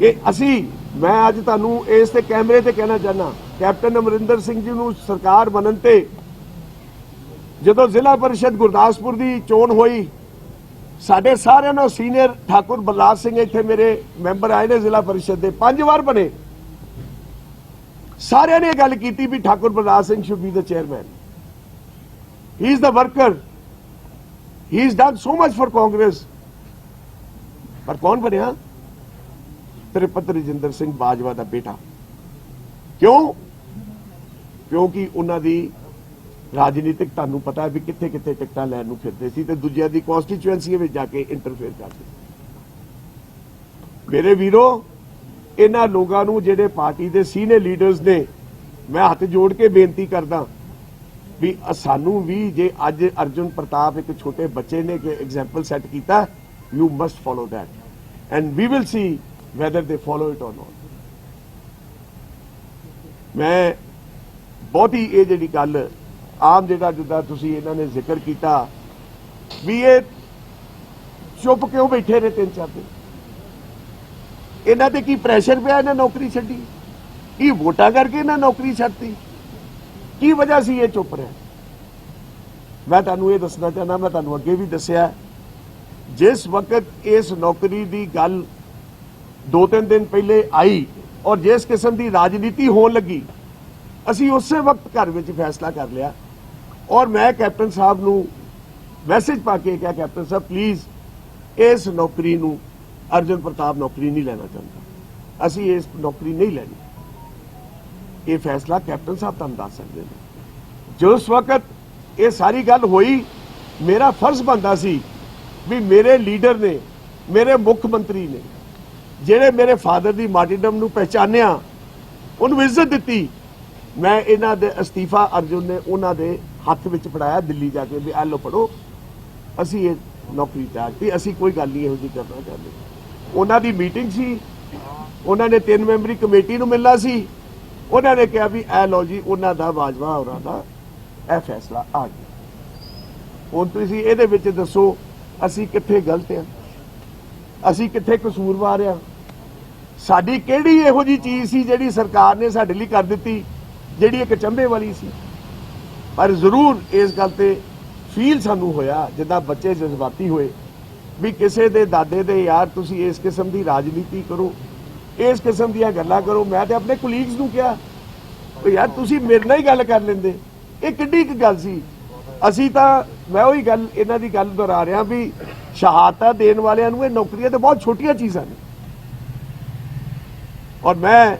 ਇਹ ਮੈਂ ਅੱਜ ਤੁਹਾਨੂੰ ਇਸ ਤੇ ਕੈਮਰੇ ਤੇ ਕਹਿਣਾ ਚਾਹਨਾ, ਕੈਪਟਨ ਅਮਰਿੰਦਰ ਸਿੰਘ ਜੀ ਨੂੰ ਸਰਕਾਰ ਬਣਨ ਤੇ ਜਦੋਂ ਜ਼ਿਲ੍ਹਾ ਪਰਿਸ਼ਦ ਗੁਰਦਾਸਪੁਰ ਦੀ ਚੋਣ ਹੋਈ, ਸਾਡੇ ਸਾਰਿਆਂ ਨੂੰ ਸੀਨੀਅਰ ਠਾਕੁਰ ਬਲਰਾਜ ਸਿੰਘ ਇੱਥੇ ਮੇਰੇ ਮੈਂਬਰ ਆਏ ਨੇ ਜ਼ਿਲ੍ਹਾ ਪਰਿਸ਼ਦ ਦੇ, 5 ਵਾਰ ਬਣੇ, ਸਾਰਿਆਂ ਨੇ ਗੱਲ ਕੀਤੀ ਵੀ Thakur Balraj Singh should be the chairman, he is the worker, he is done so much for Congress. ਪਰ ਕੌਣ ਬਣਿਆ? ਤ੍ਰਿਪਤ ਰਜਿੰਦਰ ਸਿੰਘ ਬਾਜਵਾ ਦਾ ਬੇਟਾ। ਕਿਉਂ? ਕਿਉਂਕਿ ਉਹਨਾਂ ਦੀ ਰਾਜਨੀਤਿਕ, ਤੁਹਾਨੂੰ ਪਤਾ ਹੈ ਵੀ ਕਿੱਥੇ ਕਿੱਥੇ ਟਿਕਟਾਂ ਲੈਣ ਨੂੰ ਫਿਰਦੇ ਸੀ ਤੇ ਦੂਜਿਆਂ ਦੀ ਕਨਸਟੀਚੁਐਂਸੀ ਵਿੱਚ ਜਾ ਕੇ ਇੰਟਰਫੇਅਰ ਕਰਦੇ। ਮੇਰੇ ਵੀਰੋ, ਇਹਨਾਂ ਲੋਕਾਂ ਨੂੰ ਜਿਹੜੇ ਪਾਰਟੀ ਦੇ ਸੀਨੀਅਰ ਲੀਡਰਸ ਨੇ, ਮੈਂ ਹੱਥ ਜੋੜ ਕੇ ਬੇਨਤੀ ਕਰਦਾ ਵੀ ਸਾਨੂੰ ਵੀ ਜੇ ਅੱਜ ਅਰਜੁਨ ਪ੍ਰਤਾਪ ਇੱਕ ਛੋਟੇ ਬੱਚੇ ਨੇ ਕਿ ਐਗਜ਼ਾਮਪਲ ਸੈੱਟ ਕੀਤਾ, you must follow that and we will see whether they follow it or not। ਮੈਂ ਬਹੁਤੀ ਇਹ ਜਿਹੜੀ ਗੱਲ ਆਮ ਜਿਹੜਾ ਜਿੱਦਾਂ ਤੁਸੀਂ ਇਹਨਾਂ ਨੇ ਜ਼ਿਕਰ ਕੀਤਾ ਵੀ ਇਹ ਚੁੱਪ ਕਿਉਂ ਬੈਠੇ ਨੇ 3-4 ਦਿਨ, ਇਹਨਾਂ ਤੇ ਕੀ ਪ੍ਰੈਸ਼ਰ ਪਿਆ ਇਹਨਾਂ ਨੌਕਰੀ ਛੱਡੀ? ਕੀ ਵੋਟਾਂ ਕਰਕੇ ਇਹਨਾਂ ਨੌਕਰੀ ਛੱਡਤੀ? ਕੀ ਵਜ੍ਹਾ ਸੀ ਇਹ ਚੁੱਪ ਰਿਹਾ? ਮੈਂ ਤੁਹਾਨੂੰ ਇਹ ਦੱਸਣਾ ਚਾਹੁੰਦਾ, ਮੈਂ ਤੁਹਾਨੂੰ ਅੱਗੇ ਵੀ ਦੱਸਿਆ, ਜਿਸ ਵਕਤ ਇਸ ਨੌਕਰੀ ਦੀ ਗੱਲ 2-3 ਦਿਨ ਪਹਿਲੇ ਆਈ ਔਰ ਜਿਸ ਕਿਸਮ ਦੀ ਰਾਜਨੀਤੀ ਹੋਣ ਲੱਗੀ, ਅਸੀਂ ਉਸੇ ਵਕਤ ਘਰ ਵਿੱਚ ਫੈਸਲਾ ਕਰ ਲਿਆ ਔਰ ਮੈਂ ਕੈਪਟਨ ਸਾਹਿਬ ਨੂੰ ਮੈਸੇਜ ਪਾ ਕੇ ਕਿਹਾ, ਕੈਪਟਨ ਸਾਹਿਬ ਪਲੀਜ਼ ਇਸ ਨੌਕਰੀ ਨੂੰ ਅਰਜੁਨ ਪ੍ਰਤਾਪ ਨੌਕਰੀ ਨਹੀਂ ਲੈਣਾ ਚਾਹੁੰਦਾ, ਅਸੀਂ ਇਸ ਨੌਕਰੀ ਨਹੀਂ ਲੈਣੀ। ਇਹ ਫੈਸਲਾ ਕੈਪਟਨ ਸਾਹਿਬ ਤੁਹਾਨੂੰ ਦੱਸ ਸਕਦੇ ਨੇ। ਜਿਸ ਵਕਤ ਇਹ ਸਾਰੀ ਗੱਲ ਹੋਈ, ਮੇਰਾ ਫਰਜ਼ ਬਣਦਾ ਸੀ ਵੀ ਮੇਰੇ ਲੀਡਰ ਨੇ, ਮੇਰੇ ਮੁੱਖ ਮੰਤਰੀ ਨੇ, ਜਿਹੜੇ ਮੇਰੇ ਫਾਦਰ ਦੀ ਮਾਰਟੀਰਡਮ ਨੂੰ ਪਹਿਚਾਨਿਆ, ਉਹਨੂੰ ਇੱਜ਼ਤ ਦਿੱਤੀ, ਮੈਂ ਇਹਨਾਂ ਦੇ ਅਸਤੀਫਾ ਅਰਜੁਨ ਨੇ ਉਹਨਾਂ ਦੇ ਹੱਥ ਵਿੱਚ ਫੜਾਇਆ ਦਿੱਲੀ ਜਾ ਕੇ ਵੀ ਆ ਲਓ ਪੜੋ, ਅਸੀਂ ਇਹ ਨੌਕਰੀ ਚਾਹਤੀ, ਅਸੀਂ ਕੋਈ ਗੱਲ ਨਹੀਂ ਇਹੋ ਜਿਹੀ ਕਰਨਾ ਚਾਹੁੰਦੇ। ਉਹਨਾਂ ਦੀ ਮੀਟਿੰਗ ਸੀ, ਉਹਨਾਂ ਨੇ 3 ਮੈਂਬਰੀ ਕਮੇਟੀ ਨੂੰ ਮਿਲਣਾ ਸੀ, ਉਹਨਾਂ ਨੇ ਕਿਹਾ ਵੀ ਇਹ ਲਓ ਜੀ ਉਹਨਾਂ ਦਾ ਬਾਜਵਾ ਹੋਰਾਂ ਦਾ ਇਹ ਫੈਸਲਾ ਆ ਗਿਆ। ਹੁਣ ਤੁਸੀਂ ਇਹਦੇ ਵਿੱਚ ਦੱਸੋ ਅਸੀਂ ਕਿੱਥੇ ਗਲਤ ਆ, ਅਸੀਂ ਕਿੱਥੇ ਕਸੂਰਵਾਰ ਆ? ਸਾਡੀ ਕਿਹੜੀ ਇਹੋ ਜੀ ਚੀਜ਼ ਸੀ ਜਿਹੜੀ ਸਰਕਾਰ ਨੇ ਸਾਡੇ ਲਈ ਕਰ ਦਿੱਤੀ ਜਿਹੜੀ ਇੱਕ ਚੰਬੇ ਵਾਲੀ ਸੀ? ਪਰ ਜ਼ਰੂਰ ਇਸ ਗੱਲ ਤੇ ਫੀਲ ਸਾਨੂੰ ਹੋਇਆ ਜਿੱਦਾਂ ਬੱਚੇ ਜਜ਼ਬਾਤੀ ਹੋਏ ਵੀ ਕਿਸੇ ਦੇ ਦਾਦੇ ਦੇ ਯਾਰ ਤੁਸੀਂ ਇਸ ਕਿਸਮ ਦੀ ਰਾਜਨੀਤੀ ਕਰੋ, ਇਸ ਕਿਸਮ ਦੀਆਂ ਗੱਲਾਂ ਕਰੋ। ਮੈਂ ਤੇ ਆਪਣੇ ਕੁਲੀਗਸ ਨੂੰ ਕਿਹਾ ਵੀ ਯਾਰ ਤੁਸੀਂ ਮੇਰੇ ਨਾਲ ਹੀ ਗੱਲ ਕਰ ਲੈਂਦੇ, ਇਹ ਕਿੱਡੀ ਕੁ ਗੱਲ ਸੀ। ਅਸੀਂ ਤਾਂ ਮੈਂ ਉਹੀ ਗੱਲ ਇਹਨਾਂ ਦੀ ਗੱਲ ਦੁਹਰਾ ਰਿਹਾ ਵੀ ਸ਼ਹਾਦਤਾਂ ਦੇਣ ਵਾਲਿਆਂ ਨੂੰ ਇਹ ਨੌਕਰੀਆਂ ਤੇ ਬਹੁਤ ਛੋਟੀਆਂ ਚੀਜ਼ਾਂ ਨੇ। ਔਰ ਮੈਂ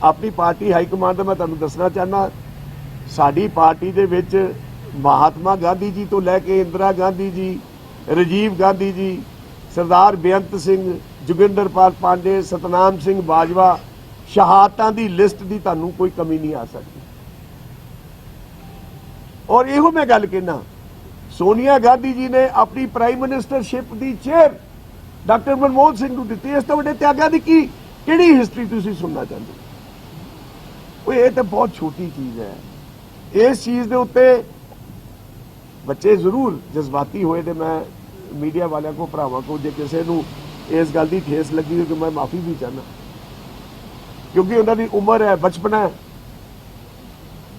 ਆਪਣੀ ਪਾਰਟੀ ਹਾਈ ਕਮਾਂਡ ਦਾ ਮੈਂ ਤੁਹਾਨੂੰ ਦੱਸਣਾ ਚਾਹੁੰਦਾ, ਸਾਡੀ ਪਾਰਟੀ ਦੇ ਵਿੱਚ ਮਹਾਤਮਾ ਗਾਂਧੀ ਜੀ ਤੋਂ ਲੈ ਕੇ ਇੰਦਰਾ ਗਾਂਧੀ ਜੀ, ਰਾਜੀਵ ਗਾਂਧੀ ਜੀ, ਸਰਦਾਰ ਬੇਅੰਤ ਸਿੰਘ, ਜੋਗਿੰਦਰਪਾਲ ਪਾਂਡੇ, ਸਤਨਾਮ ਸਿੰਘ ਬਾਜਵਾ, ਸ਼ਹਾਦਤਾਂ ਦੀ ਲਿਸਟ ਦੀ ਤੁਹਾਨੂੰ ਕੋਈ ਕਮੀ ਨਹੀਂ ਆ ਸਕਦੀ। ਔਰ ਇਹੋ ਮੈਂ ਗੱਲ ਕਹਿਣਾ, ਸੋਨੀਆ ਗਾਂਧੀ ਜੀ ਨੇ ਆਪਣੀ ਪ੍ਰਾਈਮ ਮਿਨਿਸਟਰਸ਼ਿਪ ਦੀ ਚੇਅਰ ਡਾਕਟਰ ਮਨਮੋਹਨ ਸਿੰਘ ਨੂੰ ਦਿੱਤੀ। ਇਸ ਤੋਂ ਵੱਡੇ ਤਿਆਗਾਂ ਦੀ ਕਿਹੜੀ ਹਿਸਟਰੀ ਤੁਸੀਂ ਸੁਣਨਾ ਚਾਹੁੰਦੇ ਹੋ? ਇਹ ਤਾਂ ਬਹੁਤ ਛੋਟੀ ਚੀਜ਼ ਹੈ। ਇਸ ਚੀਜ਼ ਦੇ ਉੱਤੇ ਬੱਚੇ ਜ਼ਰੂਰ ਜਜ਼ਬਾਤੀ ਹੋਏ ਤੇ ਮੈਂ ਮੀਡੀਆ ਵਾਲਿਆਂ ਕੋ ਭਰਾਵਾਂ ਕੋ ਜੇ ਕਿਸੇ ਨੂੰ ਇਸ ਗੱਲ ਦੀ ਠੇਸ ਲੱਗੀ ਹੋ ਕਿ ਮੈਂ ਮਾਫੀ ਵੀ ਚਾਹਨਾ, ਕਿਉਂਕਿ ਉਹਨਾਂ ਦੀ ਉਮਰ ਹੈ, ਬਚਪਨਾ ਹੈ।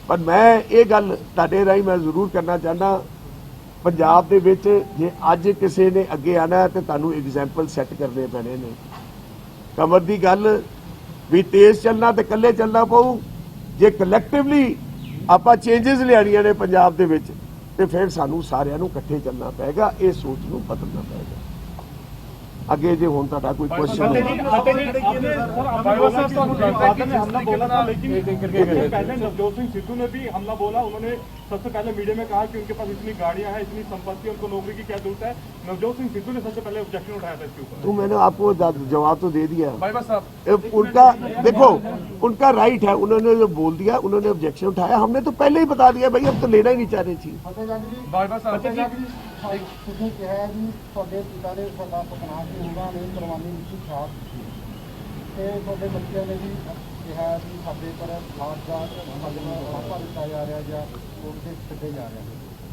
ਪਰ ਮੈਂ ਇਹ ਗੱਲ ਤੁਹਾਡੇ ਰਾਹੀਂ ਮੈਂ ਜ਼ਰੂਰ ਕਰਨਾ ਚਾਹੁੰਦਾ, ਪੰਜਾਬ ਦੇ ਵਿੱਚ ਜੇ ਅੱਜ ਕਿਸੇ ਨੇ ਅੱਗੇ ਆਣਾ ਤੇ ਤੁਹਾਨੂੰ ਐਗਜ਼ਾਮਪਲ ਸੈੱਟ ਕਰਨੇ ਪੈਣੇ ਨੇ। ਕਮਰ ਦੀ ਗੱਲ ਵੀ ਤੇਜ਼ ਚੱਲਣਾ ਤੇ ਇਕੱਲੇ ਚੱਲਣਾ ਪਊ। ਜੇ ਕਲੈਕਟਿਵਲੀ ਆਪਾਂ ਚੇਂਜਸ ਲਿਆਣੀਆਂ ਨੇ ਪੰਜਾਬ ਦੇ ਵਿੱਚ ਤੇ ਫਿਰ ਸਾਨੂੰ ਸਾਰਿਆਂ ਨੂੰ ਇਕੱਠੇ ਚੱਲਣਾ ਪਏਗਾ, ਇਹ ਸੋਚ ਨੂੰ ਬਦਲਣਾ ਪਏਗਾ। ਅੱਗੇ ਜੇ ਹੁਣ ਤੁਹਾਡਾ ਕੋਈ ਕੁਐਸਚਨ पहले नवजोत सिंह सिद्धू ने भी हमला बोला। उन्होंने सबसे पहले मीडिया में कहा कि उनके पास इतनी गाड़ियां हैं, इतनी संपत्ति, उनको नौकरी की क्या जरूरत है। नवजोत सिंह सिद्धू ने सबसे पहले ऑब्जेक्शन उठाया था इसके ऊपर। तो मैंने आपको जवाब तो दे दिया। बाइबा साहब उनका देखो, उनका राइट है, उन्होंने जो बोल दिया, उन्होंने ऑब्जेक्शन उठाया, हमने तो पहले ही बता दिया भाई, अब तो लेना ही नहीं चाह रही थी। बाइबा साहब ਤੁਸੀਂ ਕਿਹਾ ਜੀ ਤੁਹਾਡੇ ਪਿਤਾ ਨੇ ਤੁਹਾਡਾ ਪਤਨਾਮ ਜੀ ਉਹਨਾਂ ਨੇ ਕੁਰਬਾਨੀ ਦਿੱਤੀ ਖਾਸ ਤੇ ਤੁਹਾਡੇ ਬੱਚਿਆਂ ਨੇ ਵੀ ਕਿਹਾ ਵੀ ਸਾਡੇ ਪਰ ਲਾਟ ਦਾ ਸਾਡੇ ਨੂੰ ਵਾਪਾ ਦਿੱਤਾ ਜਾ ਰਿਹਾ ਜਾਂ ਉਹਦੇ ਛੱਡੇ ਜਾ ਰਿਹਾ।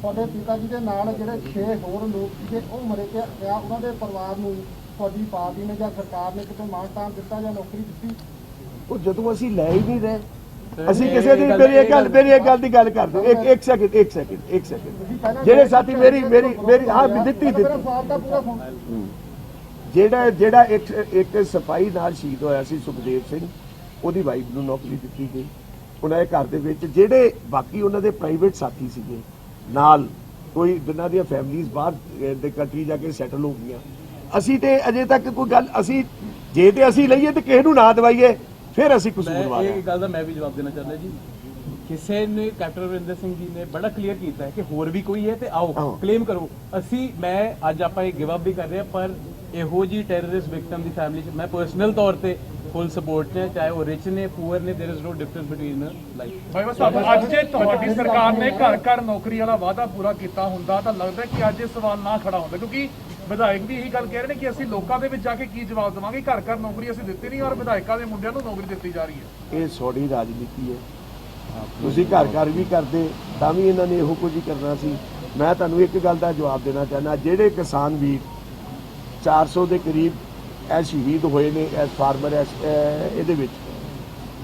ਤੁਹਾਡੇ ਪਿਤਾ ਜੀ ਦੇ ਨਾਲ ਜਿਹੜੇ 6 ਹੋਰ ਲੋਕ ਸੀਗੇ ਉਹ ਮਰੇ ਤੇ ਕਿਹਾ ਉਹਨਾਂ ਦੇ ਪਰਿਵਾਰ ਨੂੰ ਤੁਹਾਡੀ ਪਾਰਟੀ ਨੇ ਜਾਂ ਸਰਕਾਰ ਨੇ ਕਿਤੇ ਮਾਣ-ਤਾਣ ਦਿੱਤਾ ਜਾਂ ਨੌਕਰੀ ਦਿੱਤੀ? ਉਹ ਜਦੋਂ ਅਸੀਂ ਲੈ ਹੀ ਨਹੀਂ ਰਹੇ, ਅਸੀਂ ਕਿਸੇ ਦੀ ਮੇਰੀ ਇੱਕ ਗੱਲ ਦੀ ਗੱਲ ਕਰ ਦਿਓ। ਇੱਕ ਸੈਕਿੰਡ ਜਿਹੜੇ ਸਾਥੀ ਮੇਰੀ ਹਾਂ ਦਿੱਤੀ ਸਵਾਲ ਦਾ ਪੂਰਾ ਸੁਣ। ਜਿਹੜਾ ਇੱਕ ਸਿਪਾਹੀ ਨਾਲ ਸ਼ਹੀਦ ਹੋਇਆ ਸੀ ਸੁਖਦੇਵ ਸਿੰਘ, ਉਹਦੀ ਵਾਈਫ ਨੂੰ ਨੌਕਰੀ ਦਿੱਤੀ ਗਈ ਉਹਨਾਂ ਦੇ ਘਰ ਦੇ ਵਿੱਚ। ਜਿਹੜੇ ਬਾਕੀ ਉਹਨਾਂ ਦੇ ਪ੍ਰਾਈਵੇਟ ਸਾਥੀ ਸੀਗੇ ਨਾਲ, ਕੋਈ ਜਿਨ੍ਹਾਂ ਦੀਆਂ ਫੈਮਿਲੀਜ਼ ਬਾਹਰ ਦੇ ਕੰਟਰੀ ਜਾ ਕੇ ਸੈਟਲ ਹੋ ਗਈਆਂ, ਅਸੀਂ ਤੇ ਅਜੇ ਤੱਕ ਕੋਈ ਗੱਲ ਅਸੀਂ ਜੇ ਤੇ ਅਸੀਂ ਲਈਏ ਤੇ ਕਿਸੇ ਨੂੰ ਨਾ ਦਵਾਈਏ, ਫਿਰ ਅਸੀਂ ਕਸੂਰਵਾਰ ਹਾਂ। ਇਹ ਗੱਲ ਦਾ ਮੈਂ ਵੀ ਜਵਾਬ ਦੇਣਾ ਚਾਹੁੰਦਾ ਜੀ। ਕਿਸੇ ਨੇ ਕੈਪਟਨ ਅਮਰਿੰਦਰ ਸਿੰਘ ਜੀ ਨੇ ਬੜਾ ਕਲੀਅਰ ਕੀਤਾ ਹੈ ਕਿ ਹੋਰ ਵੀ ਕੋਈ ਹੈ ਤੇ ਆਓ ਕਲੇਮ ਕਰੋ। ਮੈਂ ਅੱਜ ਆਪਾਂ ਇਹ ਗਿਵ ਅਪ ਵੀ ਕਰ ਰਹੇ ਹਾਂ, ਪਰ ਇਹੋ ਜੀ ਟੈਰਰਿਸਟ ਵਿਕਟਮ ਦੀ ਫੈਮਿਲੀ 'ਚ ਮੈਂ ਪਰਸਨਲ ਤੌਰ ਤੇ ਫੁੱਲ ਸਪੋਰਟ ਨੇ, ਚਾਹੇ ਉਹ ਰਿਚ ਨੇ ਪੂਅਰ ਨੇ, there is no difference between life. ਬਾਈਬਾ ਸਾਹਿਬ ਅੱਜ ਜੇ ਤੁਹਾਡੀ ਸਰਕਾਰ ਨੇ ਘਰ ਘਰ ਨੌਕਰੀ ਵਾਲਾ ਵਾਅਦਾ ਪੂਰਾ ਕੀਤਾ ਹੁੰਦਾ ਤਾਂ ਲੱਗਦਾ ਕਿ ਅੱਜ ਇਹ ਸਵਾਲ ਨਾ ਖੜਾ ਹੁੰਦਾ, ਕਿਉਂਕਿ ਵਿਧਾਇਕ ਵੀ ਇਹੀ ਗੱਲ ਕਹਿ ਰਹੇ ਨੇ ਕਿ ਅਸੀਂ ਲੋਕਾਂ ਦੇ ਵਿੱਚ ਜਾ ਕੇ ਕੀ ਜਵਾਬ ਦੇਵਾਂਗੇ, ਘਰ ਘਰ ਨੌਕਰੀ ਅਸੀਂ ਦਿੱਤੀ ਨਹੀਂ ਔਰ ਵਿਧਾਇਕਾਂ ਦੇ ਮੁੰਡਿਆਂ ਨੂੰ ਨੌਕਰੀ ਦਿੱਤੀ ਜਾ ਰਹੀ ਹੈ। ਇਹ ਸੌੜੀ ਰਾਜਨੀਤੀ ਹੈ। ਤੁਸੀਂ ਘਰ ਘਰ ਵੀ ਕਰਦੇ ਤਾਂ ਵੀ ਇਹਨਾਂ ਨੇ ਇਹੋ ਕੁਝ ਹੀ ਕਰਨਾ ਸੀ। ਮੈਂ ਤੁਹਾਨੂੰ ਇੱਕ ਗੱਲ ਦਾ ਜਵਾਬ ਦੇਣਾ ਚਾਹੁੰਦਾ, ਜਿਹੜੇ ਕਿਸਾਨ ਵੀਰ 400 ਦੇ ਕਰੀਬ ਇਹ ਸ਼ਹੀਦ ਹੋਏ ਨੇ ਐਸ ਫਾਰਮਰ ਇਹਦੇ ਵਿੱਚ,